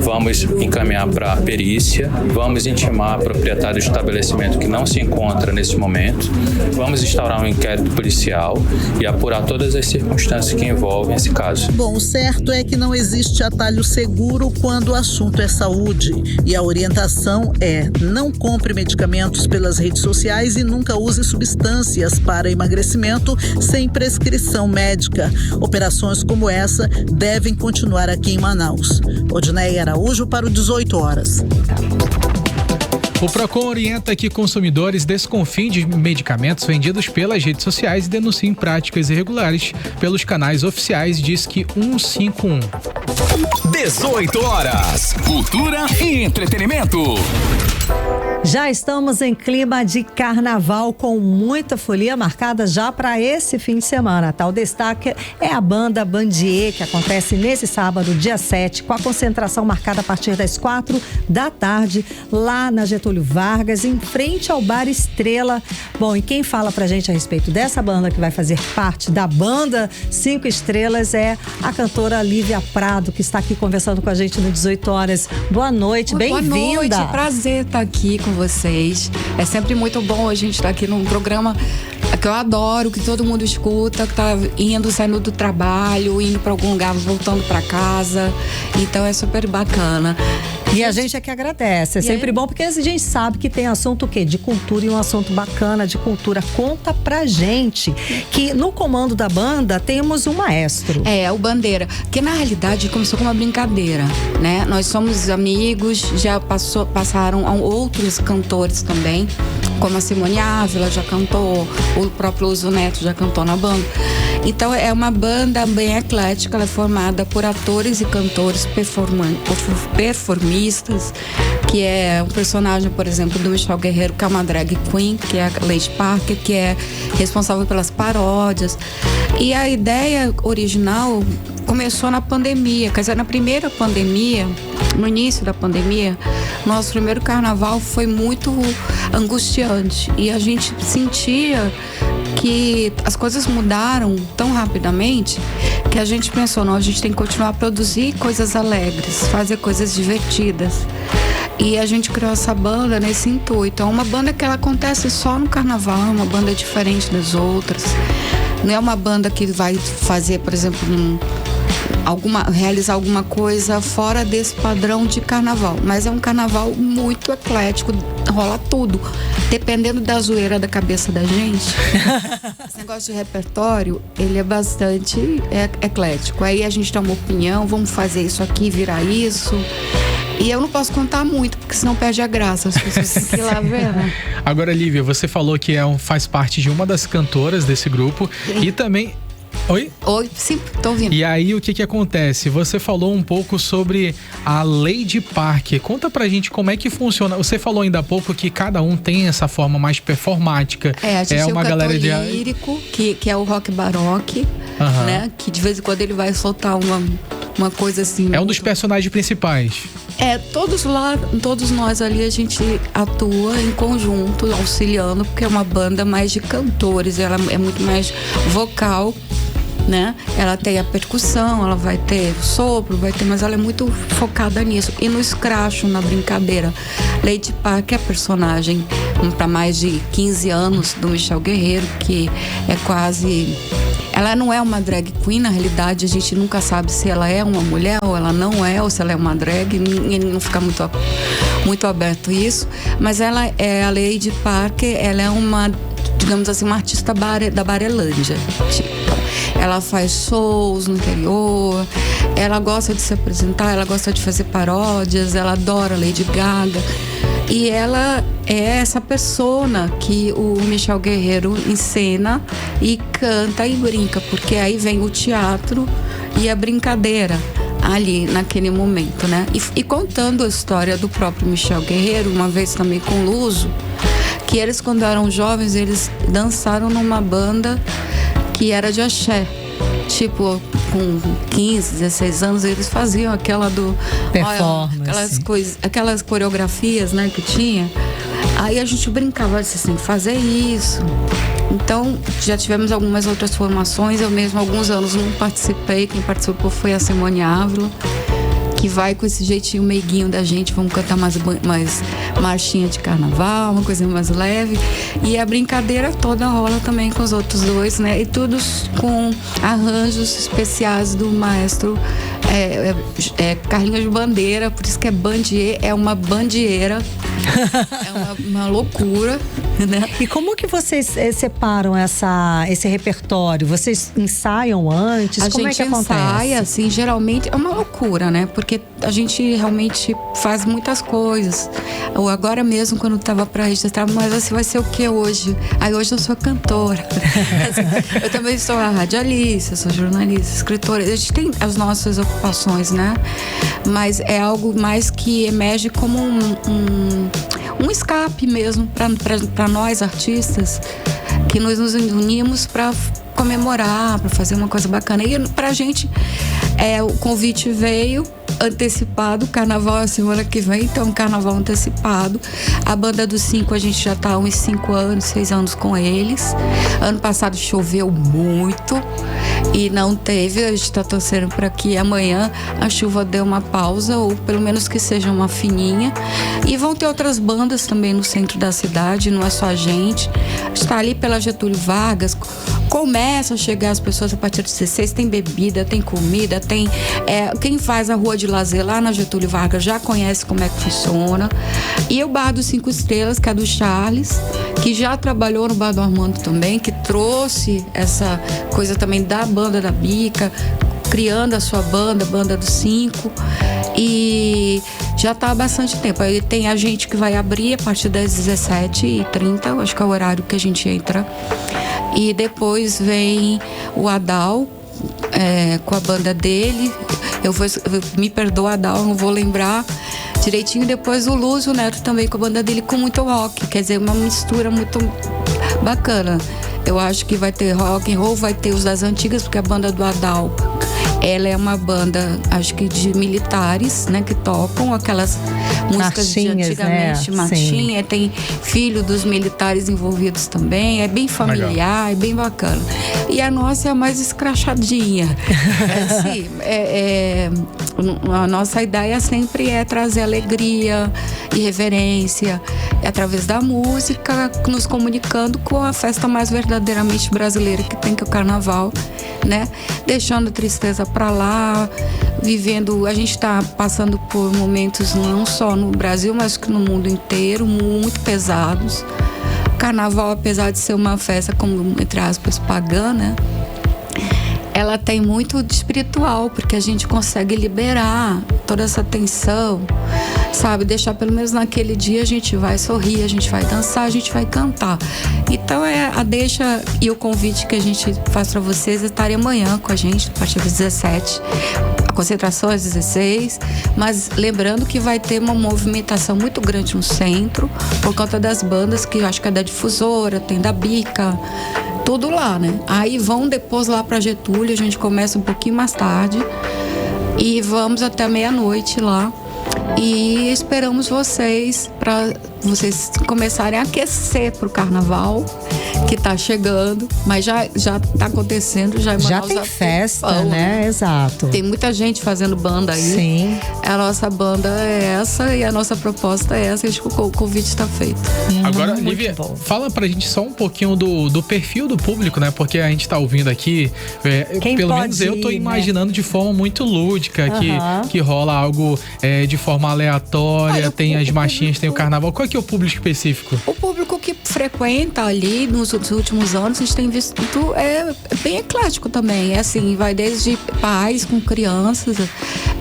vamos encaminhar para a perícia, vamos intimar a proprietário do estabelecimento que não se encontra nesse momento, vamos instaurar um inquérito policial e apurar todas as circunstâncias que envolvem esse caso. Bom, o certo é que não existe atalho seguro quando o assunto é saúde. E a orientação é: não compre medicamentos pelas redes sociais e nunca use substâncias para emagrecimento sem prescrição médica. Operações como essa devem continuar aqui em Manaus. Odineia Araújo para o 18 horas. O Procon orienta que consumidores desconfiem de medicamentos vendidos pelas redes sociais e denunciem práticas irregulares pelos canais oficiais Disque 151. 18 horas. Cultura e entretenimento. Já estamos em clima de carnaval com muita folia marcada já para esse fim de semana, tá? O destaque é a banda Bandier, que acontece nesse sábado, dia 7, com a concentração marcada a partir das 4 da tarde, lá na Getúlio Vargas, em frente ao Bar Estrela. Bom, e quem fala pra gente a respeito dessa banda, que vai fazer parte da banda 5 Estrelas, é a cantora Lívia Prado, que está aqui conversando com a gente no 18 horas. Boa noite, bem-vinda. Boa noite, prazer estar aqui com vocês. É sempre muito bom a gente estar aqui num programa que eu adoro, que todo mundo escuta, que tá indo, saindo do trabalho, indo para algum lugar, voltando para casa. Então é super bacana. E a gente é que agradece. É sempre bom, porque a gente sabe que tem assunto o quê? De cultura, e um assunto bacana de cultura. Conta pra gente que no comando da banda temos um maestro. É, o Bandeira, que na realidade começou com uma brincadeira, né? Nós somos amigos, já passaram outros cantores também, como a Simone Ávila já cantou, o próprio Uso Neto já cantou na banda. Então é uma banda bem eclética, ela é formada por atores e cantores performistas, que é um personagem, por exemplo, do Michel Guerreiro, que é uma drag queen, que é a Lady Parker, que é responsável pelas paródias. E a ideia original começou na pandemia, quer dizer, na primeira pandemia, no início da pandemia, nosso primeiro carnaval foi muito angustiante e a gente sentia que as coisas mudaram tão rapidamente que a gente pensou, não, a gente tem que continuar a produzir coisas alegres, fazer coisas divertidas. E a gente criou essa banda nesse intuito. É uma banda que ela acontece só no carnaval, é uma banda diferente das outras. Não é uma banda que vai fazer, por exemplo, realizar alguma coisa fora desse padrão de carnaval, mas é um carnaval muito eclético, rola tudo, dependendo da zoeira da cabeça da gente. Esse negócio de repertório, ele é bastante eclético. Aí a gente dá uma opinião, vamos fazer isso aqui, virar isso. E eu não posso contar muito, porque senão perde a graça. As pessoas têm que ir lá ver, né? Agora, Lívia, você falou que faz parte de uma das cantoras desse grupo. Sim. E também... Oi? Oi, sim, tô ouvindo. E aí, o que acontece? Você falou um pouco sobre a Lady Parker. Conta pra gente como é que funciona. Você falou ainda há pouco que cada um tem essa forma mais performática. A gente tem uma galera lírico, que é o rock baroque, né? Que de vez em quando ele vai soltar uma coisa assim. É um dos personagens principais. Todos nós ali a gente atua em conjunto, auxiliando, porque é uma banda mais de cantores, ela é muito mais vocal, né? Ela tem a percussão, ela vai ter o sopro, mas ela é muito focada nisso. E no escracho, na brincadeira. Lady Parker é a personagem para mais de 15 anos do Michel Guerreiro, que é quase... Ela não é uma drag queen, na realidade a gente nunca sabe se ela é uma mulher ou ela não é, ou se ela é uma drag, não fica muito aberto isso. Mas ela é a Lady Parker, ela é uma, digamos assim, uma artista da Barelândia. Ela faz shows no interior, ela gosta de se apresentar, ela gosta de fazer paródias, ela adora Lady Gaga. E ela é essa persona que o Michel Guerreiro encena e canta e brinca, porque aí vem o teatro e a brincadeira ali naquele momento, né? E contando a história do próprio Michel Guerreiro, uma vez também com o Luso, que eles, quando eram jovens, eles dançaram numa banda que era de axé. Tipo, com 15, 16 anos, eles faziam aquela performance, aquelas coreografias, né, que tinha. Aí a gente brincava assim, fazer isso. Então, já tivemos algumas outras formações. Eu mesmo, alguns anos, não participei. Quem participou foi a Simone Ávila, que vai com esse jeitinho meiguinho da gente. Vamos cantar mais marchinha de carnaval, uma coisa mais leve. E a brincadeira toda rola também com os outros dois, né? E todos com arranjos especiais do maestro Carlinhos Bandeira, por isso que é Bandier, é uma bandieira. É uma loucura, né? E como que vocês separam esse repertório? Vocês ensaiam antes? Como é que acontece? A gente ensaia, assim, geralmente é uma loucura, né? Porque a gente realmente faz muitas coisas. Ou agora mesmo, quando estava para registrar, mas assim, vai ser o que hoje? Aí hoje eu sou cantora. Eu também sou radialista, sou jornalista, escritora. A gente tem as nossas ocupações, né? Mas é algo mais que emerge como um escape mesmo para nós artistas, que nós nos unimos para comemorar, para fazer uma coisa bacana. E pra gente, o convite veio antecipado, o carnaval é a semana que vem, então um carnaval antecipado. A banda dos 5, a gente já tá há uns 5 anos, 6 anos com eles. Ano passado choveu muito e não teve, a gente tá torcendo para que amanhã a chuva dê uma pausa, ou pelo menos que seja uma fininha. E vão ter outras bandas também no centro da cidade, não é só a gente. Está ali pela Getúlio Vargas, começa a chegar as pessoas a partir de 16, tem bebida, tem comida, tem... quem faz a rua de lazer lá na Getúlio Vargas já conhece como é que funciona. E o Bar dos 5 Estrelas, que é do Charles, que já trabalhou no Bar do Armando também, que trouxe essa coisa também da banda da Bica, criando a sua banda, Banda dos 5, e já está há bastante tempo. Aí tem a gente que vai abrir a partir das 17h30, acho que é o horário que a gente entra. E depois vem o Adal, com a banda dele. Me perdoa, Adal, não vou lembrar direitinho. Depois o Lúcio Neto também com a banda dele, com muito rock. Quer dizer, uma mistura muito bacana. Eu acho que vai ter rock and roll, vai ter os das antigas, porque a banda do Adal, ela é uma banda, acho que de militares, né, que tocam aquelas músicas de antigamente, né? Marchinha, tem filho dos militares envolvidos também, é bem familiar, legal. É bem bacana. E a nossa é a mais escrachadinha. A nossa ideia sempre é trazer alegria e reverência através da música, nos comunicando com a festa mais verdadeiramente brasileira que tem, que é o carnaval, né? Deixando a tristeza pra lá, vivendo. A gente está passando por momentos não só no Brasil, mas que no mundo inteiro, muito pesados. O carnaval, apesar de ser uma festa, como, entre aspas, pagã, né? Ela tem muito de espiritual, porque a gente consegue liberar toda essa tensão, sabe? Deixar pelo menos naquele dia a gente vai sorrir, a gente vai dançar, a gente vai cantar. Então a deixa e o convite que a gente faz para vocês é estarem amanhã com a gente, a partir das 17. A concentração às 16, mas lembrando que vai ter uma movimentação muito grande no centro, por conta das bandas, que eu acho que é da Difusora, tem da Bica, tudo lá, né? Aí vão depois lá pra Getúlio, a gente começa um pouquinho mais tarde e vamos até meia-noite lá. E esperamos vocês para vocês começarem a aquecer pro carnaval, que tá chegando, mas já tá acontecendo, já tem festa, né? Exato. Tem muita gente fazendo banda aí. Sim. A nossa banda é essa e a nossa proposta é essa, e o convite está feito. Agora, Lívia, fala pra gente só um pouquinho do perfil do público, né? Porque a gente tá ouvindo aqui, pelo menos eu tô imaginando, né, de forma muito lúdica, que rola algo de forma aleatória, tem as marchinhas, tem o carnaval. Qual é que é o público específico? O público que frequenta ali nos últimos anos, a gente tem visto é bem eclético também. É assim, vai desde pais com crianças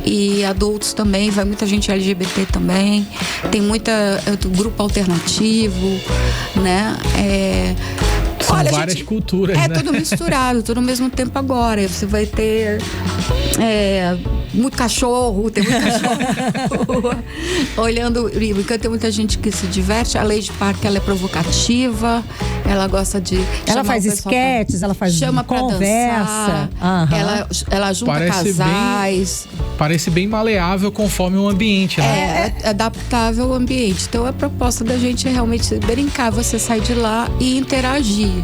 e adultos também, vai muita gente LGBT também, tem muita grupo alternativo, né? São várias culturas, né? Tudo misturado, tudo ao mesmo tempo agora. Você vai ter muito cachorro, tem muito cachorro olhando, porque tem muita gente que se diverte. A Lady Park, ela é provocativa, ela gosta de... Ela faz esquetes, ela faz conversa. Ela junta casais. Parece bem maleável conforme o ambiente, né? É adaptável ao ambiente. Então a proposta da gente é realmente brincar, você sair de lá e interagir.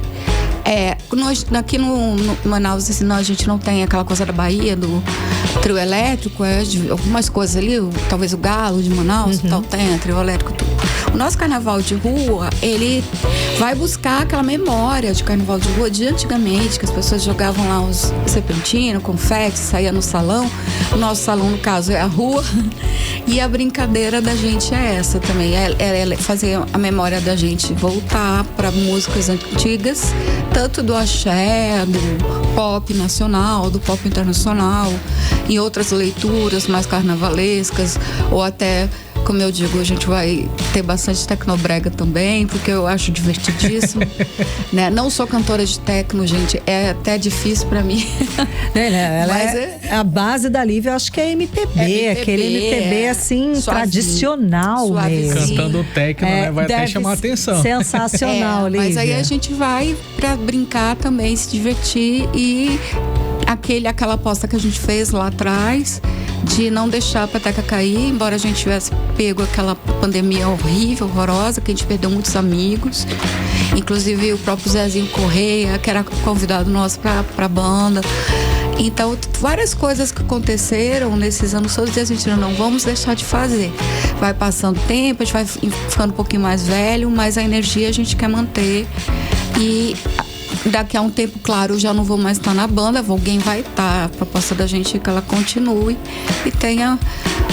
Nós, aqui no Manaus, senão a gente não tem aquela coisa da Bahia, do trio elétrico, algumas coisas ali, talvez o Galo de Manaus, tal, tem trio elétrico, tudo. O nosso carnaval de rua, ele vai buscar aquela memória de carnaval de rua de antigamente, que as pessoas jogavam lá os serpentinos, confete, saía no salão. O nosso salão, no caso, é a rua. E a brincadeira da gente é essa também, é fazer a memória da gente voltar para músicas antigas, tanto do axé, do pop nacional, do pop internacional, e outras leituras mais carnavalescas, ou até como eu digo, a gente vai ter bastante tecnobrega também, porque eu acho divertidíssimo. Né? Não sou cantora de tecno, gente, é até difícil pra mim. Ela a base da Lívia, eu acho que é MPB, aquele MPB assim, tradicional mesmo. Cantando tecno, né? Vai até chamar a atenção. Sensacional, Lívia. Mas aí a gente vai pra brincar também, se divertir e aquela aposta que a gente fez lá atrás de não deixar a peteca cair, embora a gente tivesse pego aquela pandemia horrível, horrorosa, que a gente perdeu muitos amigos, inclusive o próprio Zezinho Correia, que era convidado nosso pra banda. Então, várias coisas que aconteceram nesses anos todos e a gente não vamos deixar de fazer. Vai passando o tempo, a gente vai ficando um pouquinho mais velho, mas a energia a gente quer manter. E daqui a um tempo, claro, eu já não vou mais estar na banda, alguém vai estar. A proposta da gente é que ela continue e tenha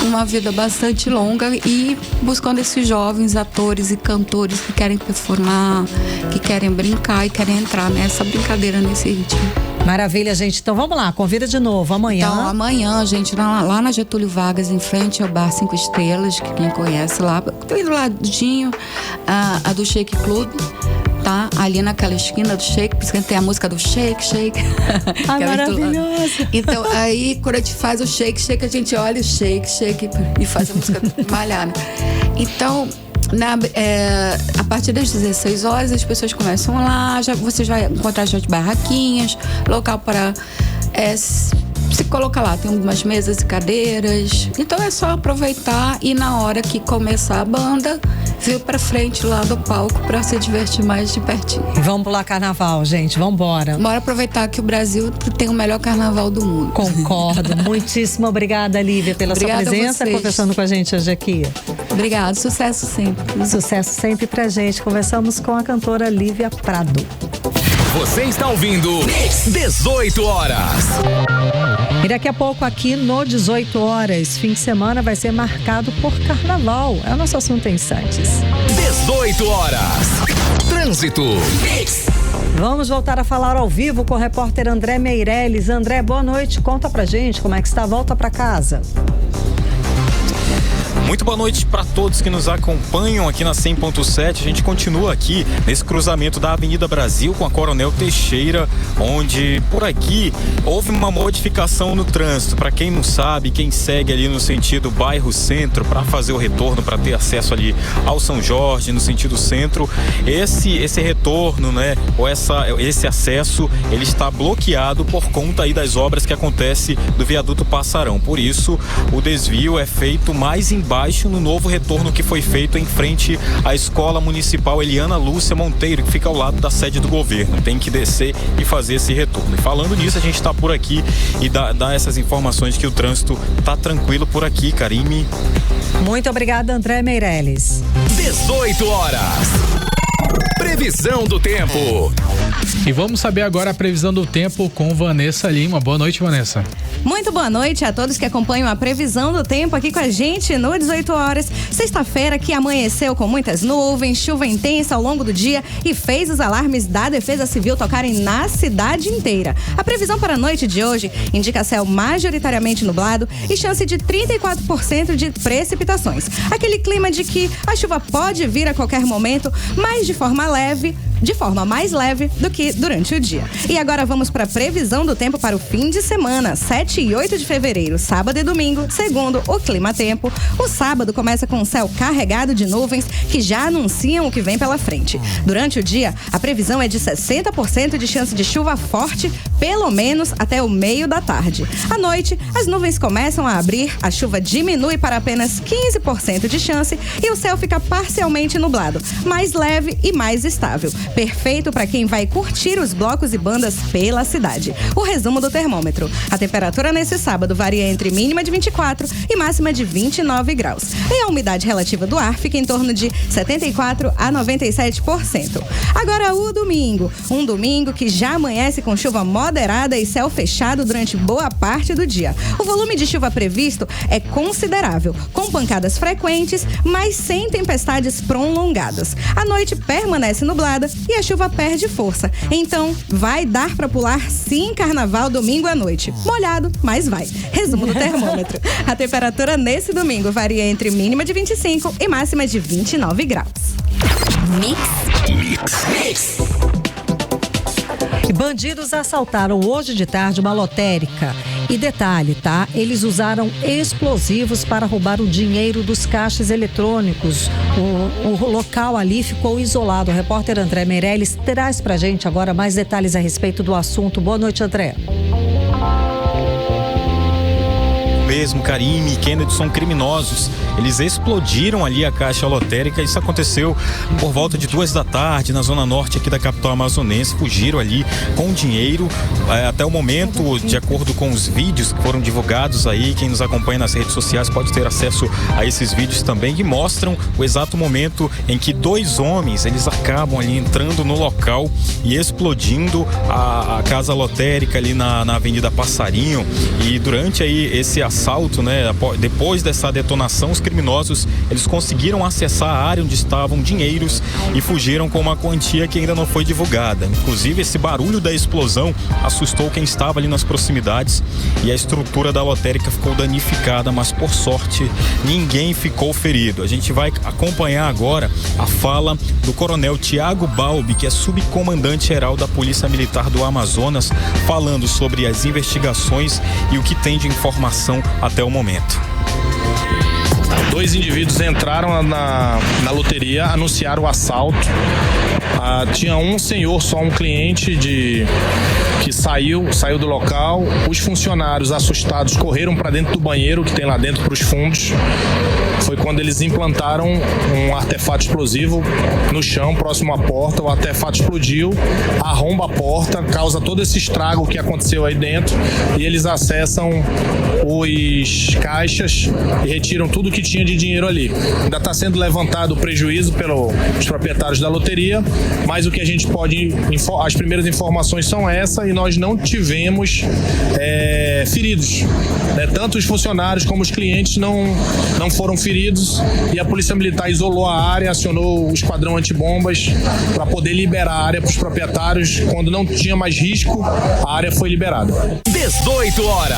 uma vida bastante longa e buscando esses jovens atores e cantores que querem performar, que querem brincar e querem entrar nessa brincadeira, nesse ritmo. Maravilha, gente. Então vamos lá, convida de novo amanhã. Então amanhã, gente, lá na Getúlio Vargas, em frente ao Bar 5 Estrelas, que quem conhece lá, tem do ladinho a do Shake Club. Tá? Ali naquela esquina do Shake, por isso que tem a música do Shake, Shake. Ai, maravilhosa. Então, aí, quando a gente faz o Shake, Shake, a gente olha o Shake, Shake e faz a música malhada. Então, a partir das 16 horas, as pessoas começam lá, vocês vão encontrar já de barraquinhas, local para se coloca lá, tem umas mesas e cadeiras. Então é só aproveitar e na hora que começar a banda, vir pra frente lá do palco pra se divertir mais de pertinho. E vamos pular carnaval, gente, vamos embora. Bora aproveitar que o Brasil tem o melhor carnaval do mundo. Concordo. Muitíssimo obrigada, Lívia, pela sua presença, conversando com a gente hoje aqui. Obrigada, sucesso sempre. Sucesso sempre pra gente. Conversamos com a cantora Lívia Prado. Você está ouvindo 18 horas. E daqui a pouco aqui no 18 horas, fim de semana vai ser marcado por carnaval. É o nosso assunto em instantes. 18 horas. Trânsito. Vamos voltar a falar ao vivo com o repórter André Meirelles. André, boa noite. Conta pra gente como é que está a volta pra casa. Muito boa noite para todos que nos acompanham aqui na 100.7. A gente continua aqui nesse cruzamento da Avenida Brasil com a Coronel Teixeira, onde por aqui houve uma modificação no trânsito. Para quem não sabe, quem segue ali no sentido bairro centro para fazer o retorno, para ter acesso ali ao São Jorge no sentido centro, esse retorno, né, ou esse acesso, ele está bloqueado por conta aí das obras que acontece do viaduto Passarão. Por isso, o desvio é feito mais embaixo no novo retorno que foi feito em frente à Escola Municipal Eliana Lúcia Monteiro, que fica ao lado da sede do governo. Tem que descer e fazer esse retorno. E falando nisso, a gente está por aqui e dá essas informações que o trânsito tá tranquilo por aqui, Karime. Muito obrigada, André Meirelles. 18 horas. Previsão do tempo. E vamos saber agora a previsão do tempo com Vanessa Lima. Boa noite, Vanessa. Muito boa noite a todos que acompanham a previsão do tempo aqui com a gente no 18 horas. Sexta-feira que amanheceu com muitas nuvens, chuva intensa ao longo do dia e fez os alarmes da Defesa Civil tocarem na cidade inteira. A previsão para a noite de hoje indica céu majoritariamente nublado e chance de 34% de precipitações. Aquele clima de que a chuva pode vir a qualquer momento, mas de forma mais leve do que durante o dia. E agora vamos para a previsão do tempo para o fim de semana, 7 e 8 de fevereiro, sábado e domingo, segundo o Clima Tempo. O sábado começa com um céu carregado de nuvens que já anunciam o que vem pela frente. Durante o dia, a previsão é de 60% de chance de chuva forte, pelo menos até o meio da tarde. À noite, as nuvens começam a abrir, a chuva diminui para apenas 15% de chance e o céu fica parcialmente nublado, mais leve e mais estável. Perfeito para quem vai curtir os blocos e bandas pela cidade. O resumo do termômetro. A temperatura nesse sábado varia entre mínima de 24 e máxima de 29 graus. E a umidade relativa do ar fica em torno de 74 a 97%. Agora o domingo. Um domingo que já amanhece com chuva moderada e céu fechado durante boa parte do dia. O volume de chuva previsto é considerável, com pancadas frequentes, mas sem tempestades prolongadas. A noite permanece nublada e a chuva perde força. Então, vai dar pra pular sim carnaval domingo à noite. Molhado, mas vai. Resumo do termômetro. A temperatura nesse domingo varia entre mínima de 25 e máxima de 29 graus. Mix. E bandidos assaltaram hoje de tarde uma lotérica. E detalhe, tá? Eles usaram explosivos para roubar o dinheiro dos caixas eletrônicos. O local ali ficou isolado. O repórter André Meirelles traz pra gente agora mais detalhes a respeito do assunto. Boa noite, André. Mesmo, Karime e Kennedy são criminosos. Eles explodiram ali a caixa lotérica. Isso aconteceu por volta de 2 da tarde na zona norte aqui da capital amazonense. Fugiram ali com dinheiro. Até o momento, de acordo com os vídeos que foram divulgados aí, quem nos acompanha nas redes sociais pode ter acesso a esses vídeos também, que mostram o exato momento em que 2 homens, eles acabam ali entrando no local e explodindo a casa lotérica ali na Avenida Passarinho. E durante aí esse assalto, né, depois dessa detonação, os criminosos, eles conseguiram acessar a área onde estavam dinheiros e fugiram com uma quantia que ainda não foi divulgada. Inclusive, esse barulho da explosão assustou quem estava ali nas proximidades e a estrutura da lotérica ficou danificada, mas por sorte ninguém ficou ferido. A gente vai acompanhar agora a fala do coronel Tiago Balbi, que é subcomandante-geral da Polícia Militar do Amazonas, falando sobre as investigações e o que tem de informação até o momento. 2 indivíduos entraram na loteria, anunciaram o assalto. Tinha um senhor, só um cliente que saiu do local. Os funcionários assustados correram para dentro do banheiro que tem lá dentro, para os fundos. Foi quando eles implantaram um artefato explosivo no chão, próximo à porta. O artefato explodiu, arromba a porta, causa todo esse estrago que aconteceu aí dentro, e eles acessam os caixas e retiram tudo que tinha de dinheiro ali. Ainda está sendo levantado o prejuízo pelos proprietários da loteria, mas o que a gente pode... As primeiras informações são essa, e nós não tivemos feridos. Tanto os funcionários como os clientes não foram feridos, e a Polícia Militar isolou a área, acionou o esquadrão antibombas para poder liberar a área para os proprietários. Quando não tinha mais risco, a área foi liberada. 18 horas.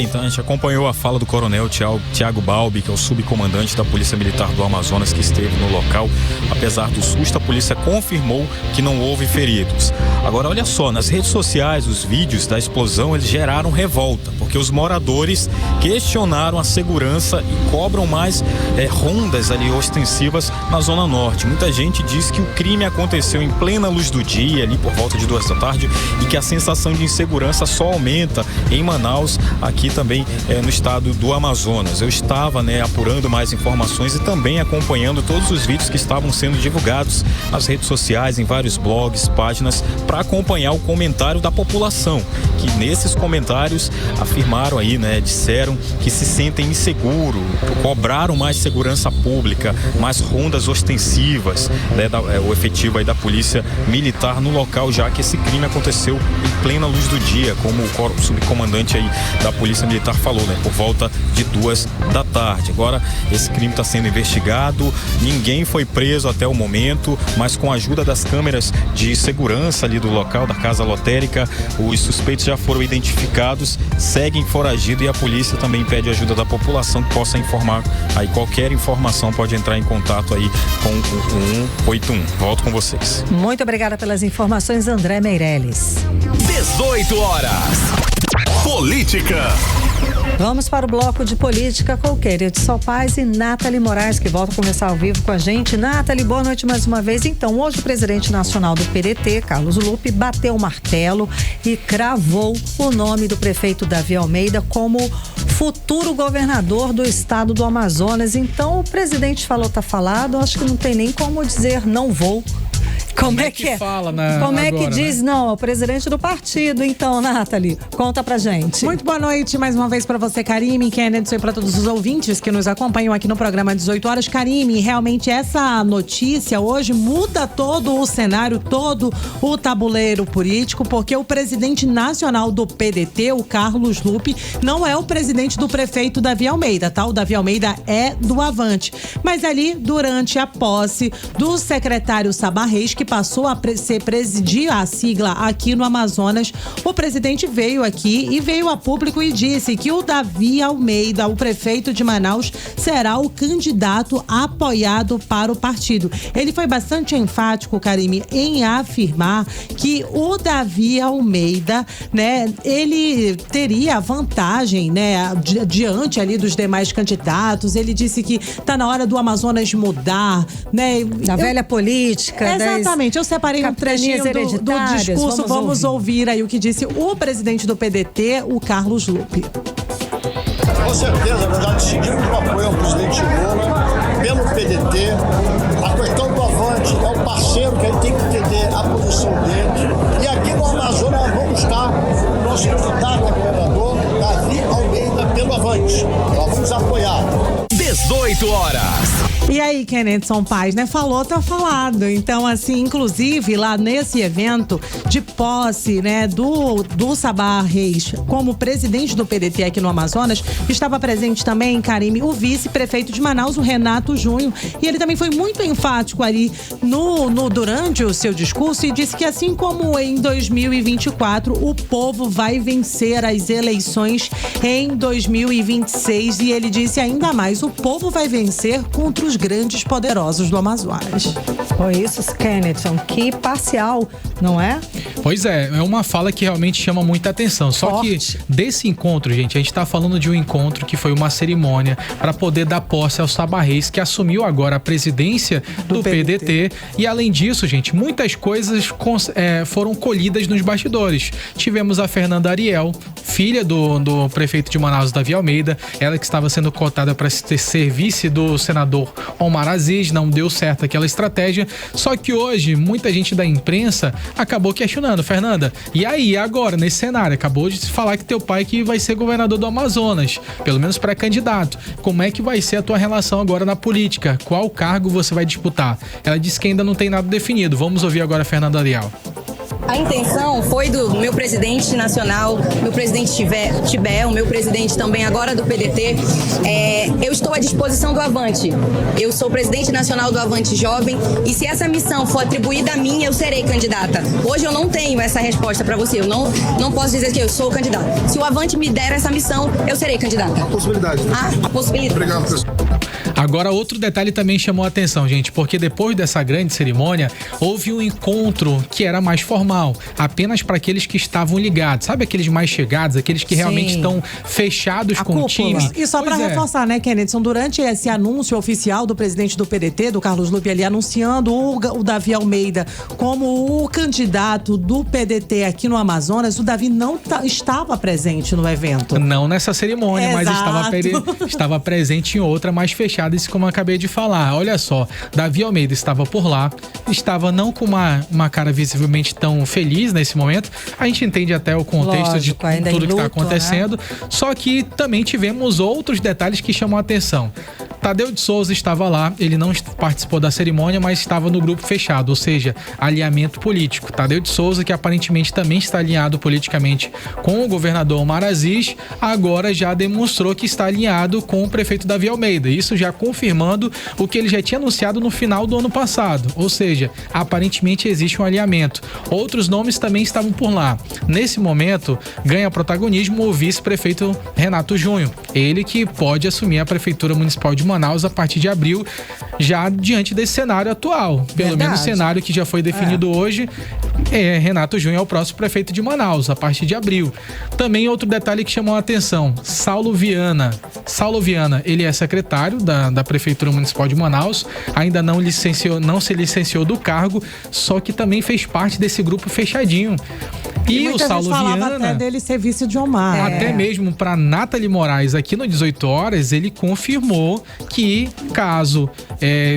Então a gente acompanhou a fala do coronel Tiago Balbi, que é o subcomandante da Polícia Militar do Amazonas, que esteve no local. Apesar do susto, a polícia confirmou que não houve feridos. Agora, olha só, nas redes sociais, os vídeos da explosão, eles geraram revolta, porque os moradores questionaram a segurança e cobram mais rondas ali ostensivas na Zona Norte. Muita gente diz que o crime aconteceu em plena luz do dia, ali por volta de 2 da tarde, e que a sensação de insegurança só aumenta em Manaus, aqui também no estado do Amazonas. Eu estava apurando mais informações e também acompanhando todos os vídeos que estavam sendo divulgados nas redes sociais, em vários blogs, páginas, para acompanhar o comentário da população, que nesses comentários afirmaram aí, disseram que se sentem inseguros, cobraram mais segurança pública, mais rondas ostensivas, o efetivo aí da Polícia Militar no local, já que esse crime aconteceu em plena luz do dia, como o subcomandante aí da Polícia Militar falou, por volta de 2 da tarde. Agora, esse crime está sendo investigado, ninguém foi preso até o momento, mas com a ajuda das câmeras de segurança ali do local, da casa lotérica, os suspeitos já foram identificados, seguem foragidos, e a polícia também pede ajuda da população que possa informar. Aí qualquer informação pode entrar em contato aí com o 181. Volto com vocês. Muito obrigada pelas informações, André Meirelles. 18 horas. Política. Vamos para o bloco de política com o Kennedy Paz e Nathalie Moraes, que volta a conversar ao vivo com a gente. Nathalie, boa noite mais uma vez. Então, hoje o presidente nacional do PDT, Carlos Lupe, bateu o martelo e cravou o nome do prefeito Davi Almeida como futuro governador do estado do Amazonas. Então, o presidente falou, tá falado, acho que não tem nem como dizer não vou. Como é que fala, né? Como é que diz não? É o presidente do partido. Então, Nathalie, conta pra gente. Muito boa noite mais uma vez pra você, Karime, Kennedy, e pra todos os ouvintes que nos acompanham aqui no programa 18 horas. Karime, realmente essa notícia hoje muda todo o cenário, todo o tabuleiro político, porque o presidente nacional do PDT, o Carlos Lupe, não é o presidente do prefeito Davi Almeida, tá? O Davi Almeida é do Avante. Mas ali, durante a posse do secretário Sabá Reis, que passou a presidir a sigla aqui no Amazonas, o presidente veio aqui e veio a público e disse que o Davi Almeida, o prefeito de Manaus, será o candidato apoiado para o partido. Ele foi bastante enfático, Karime, em afirmar que o Davi Almeida, né, ele teria vantagem, né, diante ali dos demais candidatos. Ele disse que tá na hora do Amazonas mudar, né? Da velha política. Exatamente. Eu separei um trechinho do discurso. Vamos ouvir aí o que disse o presidente do PDT, o Carlos Lupe. Com certeza, nós já decidimos o apoio ao presidente Lula pelo PDT. A questão do Avante é um parceiro que ele tem que entender a posição dele. E aqui no Amazonas vamos estar o nosso candidato a governador, Davi Almeida, pelo Avante. Nós vamos apoiar. 18 horas. E aí, Kennedson Paz, né? Falou, tá falado. Então, assim, inclusive, lá nesse evento de posse, né, do Sabá Reis como presidente do PDT aqui no Amazonas, estava presente também, Karime, o vice-prefeito de Manaus, o Renato Junho. E ele também foi muito enfático ali durante o seu discurso e disse que, assim como em 2024, o povo vai vencer as eleições em 2026. E ele disse ainda mais, o povo vai vencer contra os grandes poderosos do Amazonas. Foi isso, Kennedson, que parcial, não é? Pois é uma fala que realmente chama muita atenção. Só que desse encontro, gente, a gente tá falando de um encontro que foi uma cerimônia para poder dar posse ao Sabá Reis, que assumiu agora a presidência do PDT. E além disso, gente, muitas coisas foram colhidas nos bastidores. Tivemos a Fernanda Ariel, filha do prefeito de Manaus, Davi Almeida, ela que estava sendo cotada para ser vice do senador Omar Aziz. Não deu certo aquela estratégia, só que hoje muita gente da imprensa acabou questionando, Fernanda, e aí agora nesse cenário, acabou de se falar que teu pai que vai ser governador do Amazonas, pelo menos pré-candidato, como é que vai ser a tua relação agora na política? Qual cargo você vai disputar? Ela disse que ainda não tem nada definido. Vamos ouvir agora a Fernanda Ariel. A intenção foi do meu presidente nacional, meu presidente Tibé, o meu presidente também agora do PDT. Eu estou à disposição do Avante. Eu sou presidente nacional do Avante Jovem e se essa missão for atribuída a mim, eu serei candidata. Hoje eu não tenho essa resposta para você. Eu não posso dizer que eu sou candidata. Se o Avante me der essa missão, eu serei candidata. A possibilidade. A possibilidade. Obrigado, pessoal. Agora, outro detalhe também chamou a atenção, gente, porque depois dessa grande cerimônia, houve um encontro que era mais formal, apenas para aqueles que estavam ligados. Sabe aqueles mais chegados, aqueles que realmente estão fechados com o time? E só para reforçar, né, Kennedson, durante esse anúncio oficial do presidente do PDT, do Carlos Lupe, ali anunciando o Davi Almeida como o candidato do PDT aqui no Amazonas, o Davi não estava presente no evento. Não nessa cerimônia, mas estava presente em outra mais fechada, isso como eu acabei de falar. Olha só, Davi Almeida estava por lá, estava não com uma cara visivelmente tão feliz nesse momento. A gente entende até o contexto de tudo que está acontecendo, né? Só que também tivemos outros detalhes que chamam a atenção. Tadeu de Souza estava lá, ele não participou da cerimônia, mas estava no grupo fechado, ou seja, alinhamento político. Tadeu de Souza, que aparentemente também está alinhado politicamente com o governador Omar Aziz, agora já demonstrou que está alinhado com o prefeito Davi Almeida. Isso já confirmando o que ele já tinha anunciado no final do ano passado, ou seja, aparentemente existe um alinhamento. Outros nomes também estavam por lá. Nesse momento, ganha protagonismo o vice-prefeito Renato Junho, ele que pode assumir a prefeitura municipal de Manaus a partir de abril, já diante desse cenário atual. Pelo menos o cenário que já foi definido hoje, Renato Junho é o próximo prefeito de Manaus, a partir de abril. Também outro detalhe que chamou a atenção, Saulo Viana. Saulo Viana, ele é secretário da Prefeitura Municipal de Manaus, ainda não se licenciou do cargo, só que também fez parte desse grupo fechadinho. E o Saulo Viana, até dele ser vice de Omar. Até mesmo para Nathalie Moraes aqui no 18 horas, ele confirmou que caso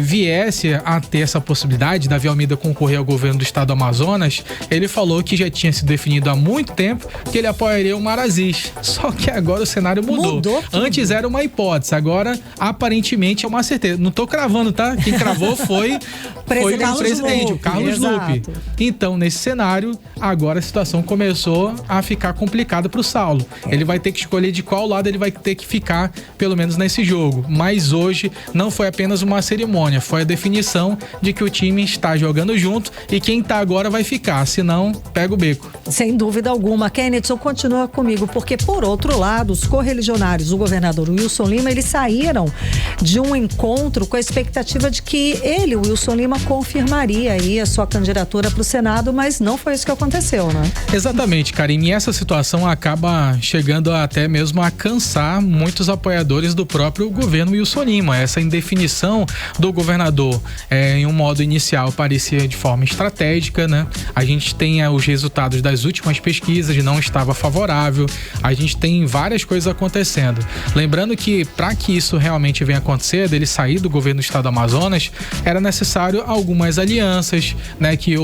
viesse a ter essa possibilidade, Davi Almeida concorrer ao governo do estado do Amazonas, ele falou que já tinha se definido há muito tempo que ele apoiaria o Omar Aziz. Só que agora o cenário mudou. Antes era uma hipótese, agora aparentemente é uma certeza. Não tô cravando, tá? Quem cravou foi o presidente, o Carlos Lupe. Então, nesse cenário, agora a situação situação começou a ficar complicada pro Saulo. Ele vai ter que escolher de qual lado ele vai ter que ficar, pelo menos nesse jogo. Mas hoje não foi apenas uma cerimônia, foi a definição de que o time está jogando junto e quem tá agora vai ficar, senão pega o beco. Sem dúvida alguma. Kennedy, continua comigo, porque por outro lado, os correligionários, o governador Wilson Lima, eles saíram de um encontro com a expectativa de que ele, o Wilson Lima, confirmaria aí a sua candidatura para o Senado, mas não foi isso que aconteceu, né? Exatamente, Karine. E essa situação acaba chegando até mesmo a cansar muitos apoiadores do próprio governo Wilson Lima. Essa indefinição do governador em um modo inicial parecia de forma estratégica, né? A gente tem os resultados das últimas pesquisas, não estava favorável. A gente tem várias coisas acontecendo. Lembrando que para que isso realmente venha acontecer, dele sair do governo do estado do Amazonas, era necessário algumas alianças, né? Que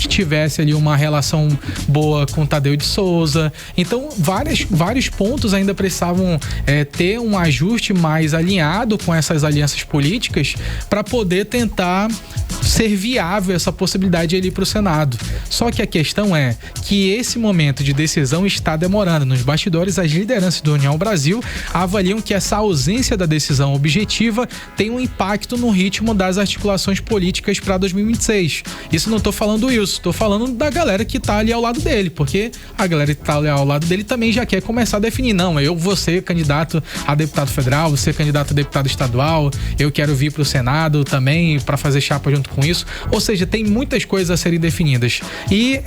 tivesse ali uma relação boa com Tadeu de Souza. Então, vários pontos ainda precisavam ter um ajuste mais alinhado com essas alianças políticas para poder tentar ser viável essa possibilidade de ele ir para o Senado. Só que a questão é que esse momento de decisão está demorando. Nos bastidores, as lideranças do União Brasil avaliam que essa ausência da decisão objetiva tem um impacto no ritmo das articulações políticas para 2026. Isso não estou falando isso, estou falando da galera que está ali ao lado dele, porque a galera que está ali ao lado dele também já quer começar a definir. Não, eu vou ser candidato a deputado federal, vou ser candidato a deputado estadual, eu quero vir para o Senado também para fazer chapa junto com isso. Ou seja, tem muitas coisas a serem definidas. E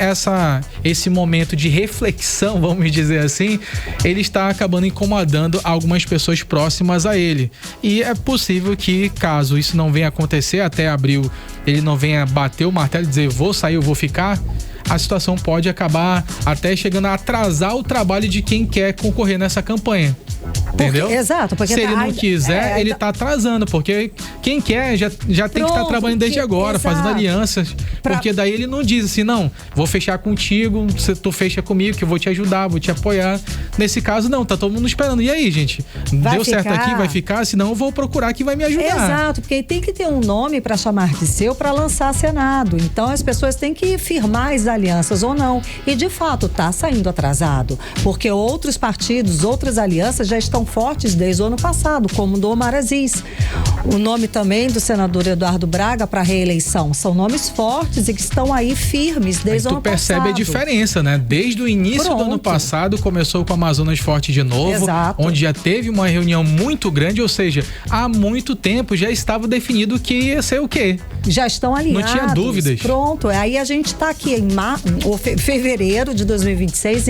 esse momento de reflexão, vamos dizer assim, ele está acabando incomodando algumas pessoas próximas a ele. E é possível que, caso isso não venha acontecer até abril, ele não venha bater o martelo e dizer vou sair, eu vou ficar, a situação pode acabar até chegando a atrasar o trabalho de quem quer concorrer nessa campanha. Entendeu? Exato. Porque se ele não quiser, ele tá atrasando, porque quem quer já tem que estar trabalhando desde agora, fazendo alianças, porque daí ele não diz assim, não, vou fechar contigo, tu fecha comigo que eu vou te ajudar, vou te apoiar. Nesse caso não, tá todo mundo esperando. E aí, gente? Deu certo aqui, vai ficar? Senão eu vou procurar quem vai me ajudar. Exato, porque tem que ter um nome para chamar de seu para lançar Senado. Então as pessoas têm que firmar as alianças ou não. E de fato tá saindo atrasado, porque outros partidos, outras alianças já estão fortes desde o ano passado, como o do Omar Aziz. O nome também do senador Eduardo Braga para reeleição. São nomes fortes e que estão aí firmes desde o ano passado. Tu percebe a diferença, né? Desde o início do ano passado, começou com o Amazonas Forte de novo, onde já teve uma reunião muito grande, ou seja, há muito tempo já estava definido que ia ser o quê? Já estão alinhados. Não tinha dúvidas. Pronto, aí a gente está aqui em fevereiro de 2026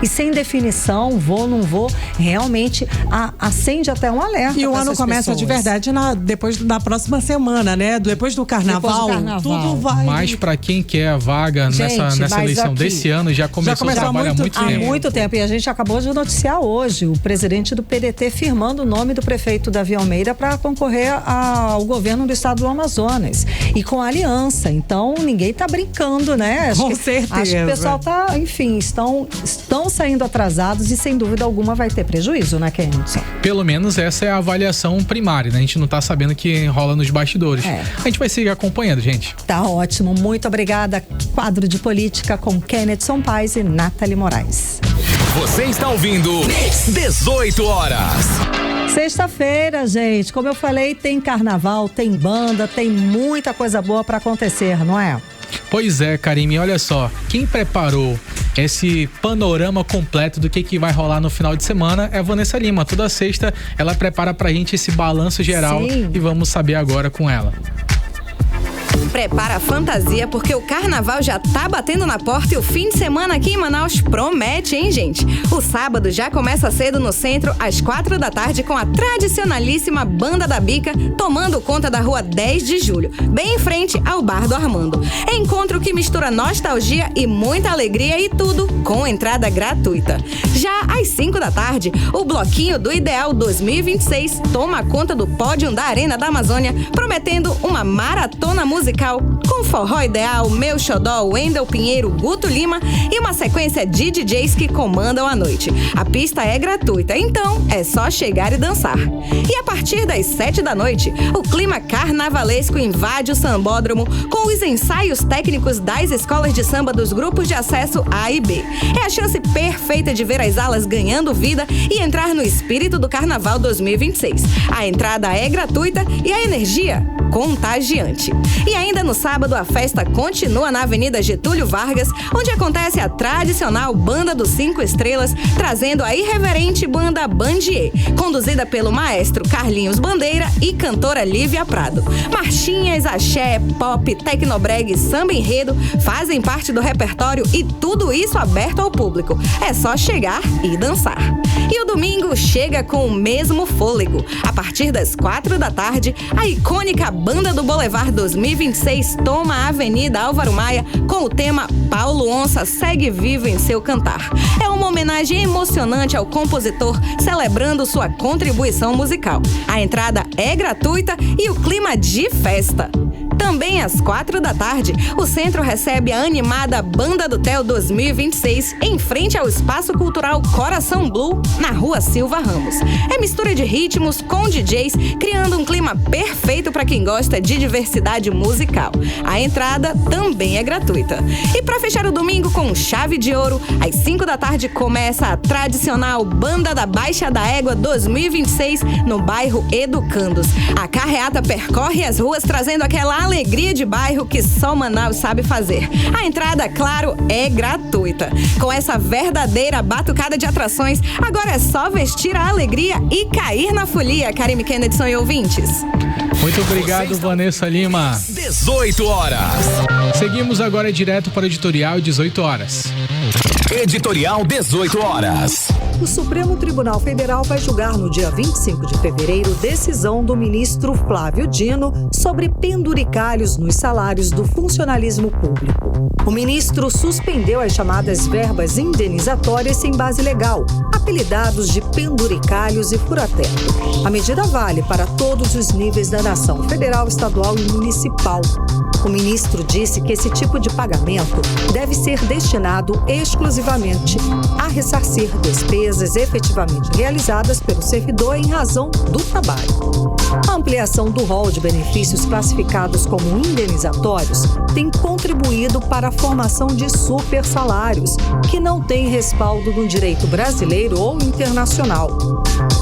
e sem definição, vou, não vou, realmente acende até um alerta. E o ano começa pessoas. De verdade depois da próxima semana, né? Depois do carnaval. Tudo vai. Mas para quem quer a vaga nessa eleição desse ano, já começou o trabalho há muito tempo. Há muito tempo. E a gente acabou de noticiar hoje o presidente do PDT firmando o nome do prefeito Davi Almeida para concorrer ao governo do estado do Amazonas. E com a aliança. Então, ninguém tá brincando, né? Com certeza. Acho que o pessoal tá, enfim, estão saindo atrasados e sem dúvida alguma vai ter prejuízo, né, Kennedy? Pelo menos essa é a avaliação primária, né? A gente não tá sabendo o que rola nos bastidores. A gente vai seguir acompanhando, gente. Tá ótimo. Muito obrigada. Quadro de política com Kennedy Paz e Nathalie Moraes. Você está ouvindo 18 horas. Sexta-feira, gente. Como eu falei, tem carnaval, tem banda, tem muita coisa boa para acontecer, não é? Pois é, Karime, olha só, quem preparou esse panorama completo do que vai rolar no final de semana é a Vanessa Lima. Toda sexta ela prepara pra gente esse balanço geral. Sim. E vamos saber agora com ela. Prepara a fantasia porque o carnaval já tá batendo na porta e o fim de semana aqui em Manaus promete, hein, gente? O sábado já começa cedo no centro, às 4 da tarde, com a tradicionalíssima Banda da Bica tomando conta da rua 10 de julho, bem em frente ao Bar do Armando. Encontro que mistura nostalgia e muita alegria e tudo com entrada gratuita. Já às 5 da tarde, o Bloquinho do Ideal 2026 toma conta do pódio da Arena da Amazônia, prometendo uma maratona musical musical com Forró Ideal, Meu Xodó, Wendel Pinheiro, Guto Lima e uma sequência de DJs que comandam a noite. A pista é gratuita, então é só chegar e dançar. E a partir das 7 da noite, o clima carnavalesco invade o sambódromo com os ensaios técnicos das escolas de samba dos grupos de acesso A e B. É a chance perfeita de ver as alas ganhando vida e entrar no espírito do Carnaval 2026. A entrada é gratuita e a energia contagiante. E ainda no sábado, a festa continua na Avenida Getúlio Vargas, onde acontece a tradicional Banda dos 5 Estrelas, trazendo a irreverente banda Bandier, conduzida pelo maestro Carlinhos Bandeira e cantora Lívia Prado. Marchinhas, axé, pop, tecnobreg, samba enredo fazem parte do repertório e tudo isso aberto ao público. É só chegar e dançar. E o domingo chega com o mesmo fôlego. A partir das 4 da tarde, a icônica Banda do Boulevard 2026 toma a Avenida Álvaro Maia com o tema Paulo Onça segue vivo em seu cantar. É uma homenagem emocionante ao compositor, celebrando sua contribuição musical. A entrada é gratuita e o clima de festa. Também às 4 da tarde, o centro recebe a animada Banda do Theo 2026 em frente ao Espaço Cultural Coração Blue, na Rua Silva Ramos. É mistura de ritmos com DJs, criando um clima perfeito para quem gosta de diversidade musical. A entrada também é gratuita. E para fechar o domingo com chave de ouro, às 5 da tarde começa a tradicional Banda da Baixa da Égua 2026 no bairro Educandos. A carreata percorre as ruas trazendo aquela alegria de bairro que só Manaus sabe fazer. A entrada, claro, é gratuita. Com essa verdadeira batucada de atrações, agora é só vestir a alegria e cair na folia, Karime Kennedy e ouvintes. Muito obrigado, Vanessa Lima. 18 horas. Seguimos agora direto para o editorial 18 horas. Editorial 18 horas. O Supremo Tribunal Federal vai julgar no dia 25 de fevereiro decisão do ministro Flávio Dino sobre penduricalhos nos salários do funcionalismo público. O ministro suspendeu as chamadas verbas indenizatórias sem base legal, apelidados de penduricalhos e fura-teto. A medida vale para todos os níveis da nação, federal, estadual e municipal. O ministro disse que esse tipo de pagamento deve ser destinado exclusivamente a ressarcir despesas efetivamente realizadas pelo servidor em razão do trabalho. A ampliação do rol de benefícios classificados como indenizatórios tem contribuído para a formação de supersalários, que não têm respaldo no direito brasileiro ou internacional.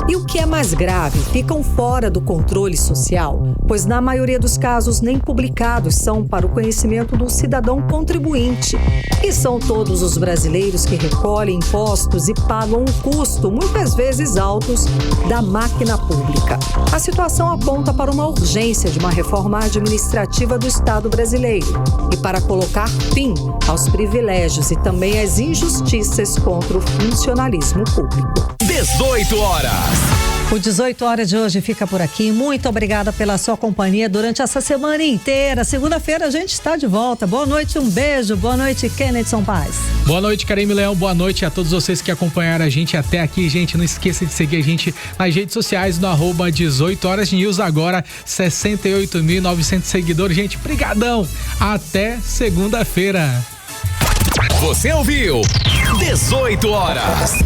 E o que é mais grave, ficam fora do controle social, pois na maioria dos casos nem publicados são para o conhecimento do cidadão contribuinte. E são todos os brasileiros que recolhem impostos e pagam o custo, muitas vezes altos, da máquina pública. A situação aponta para uma urgência de uma reforma administrativa do Estado brasileiro e para colocar fim aos privilégios e também às injustiças contra o funcionalismo público. 18 horas. O 18 horas de hoje fica por aqui. Muito obrigada pela sua companhia durante essa semana inteira. Segunda-feira a gente está de volta. Boa noite, um beijo. Boa noite, Kennedson Paz. Boa noite, Karime Leão. Boa noite a todos vocês que acompanharam a gente até aqui. Gente, não esqueça de seguir a gente nas redes sociais no @18 horas news. Agora 68.900 seguidores. Gente, brigadão. Até segunda-feira. Você ouviu 18 horas.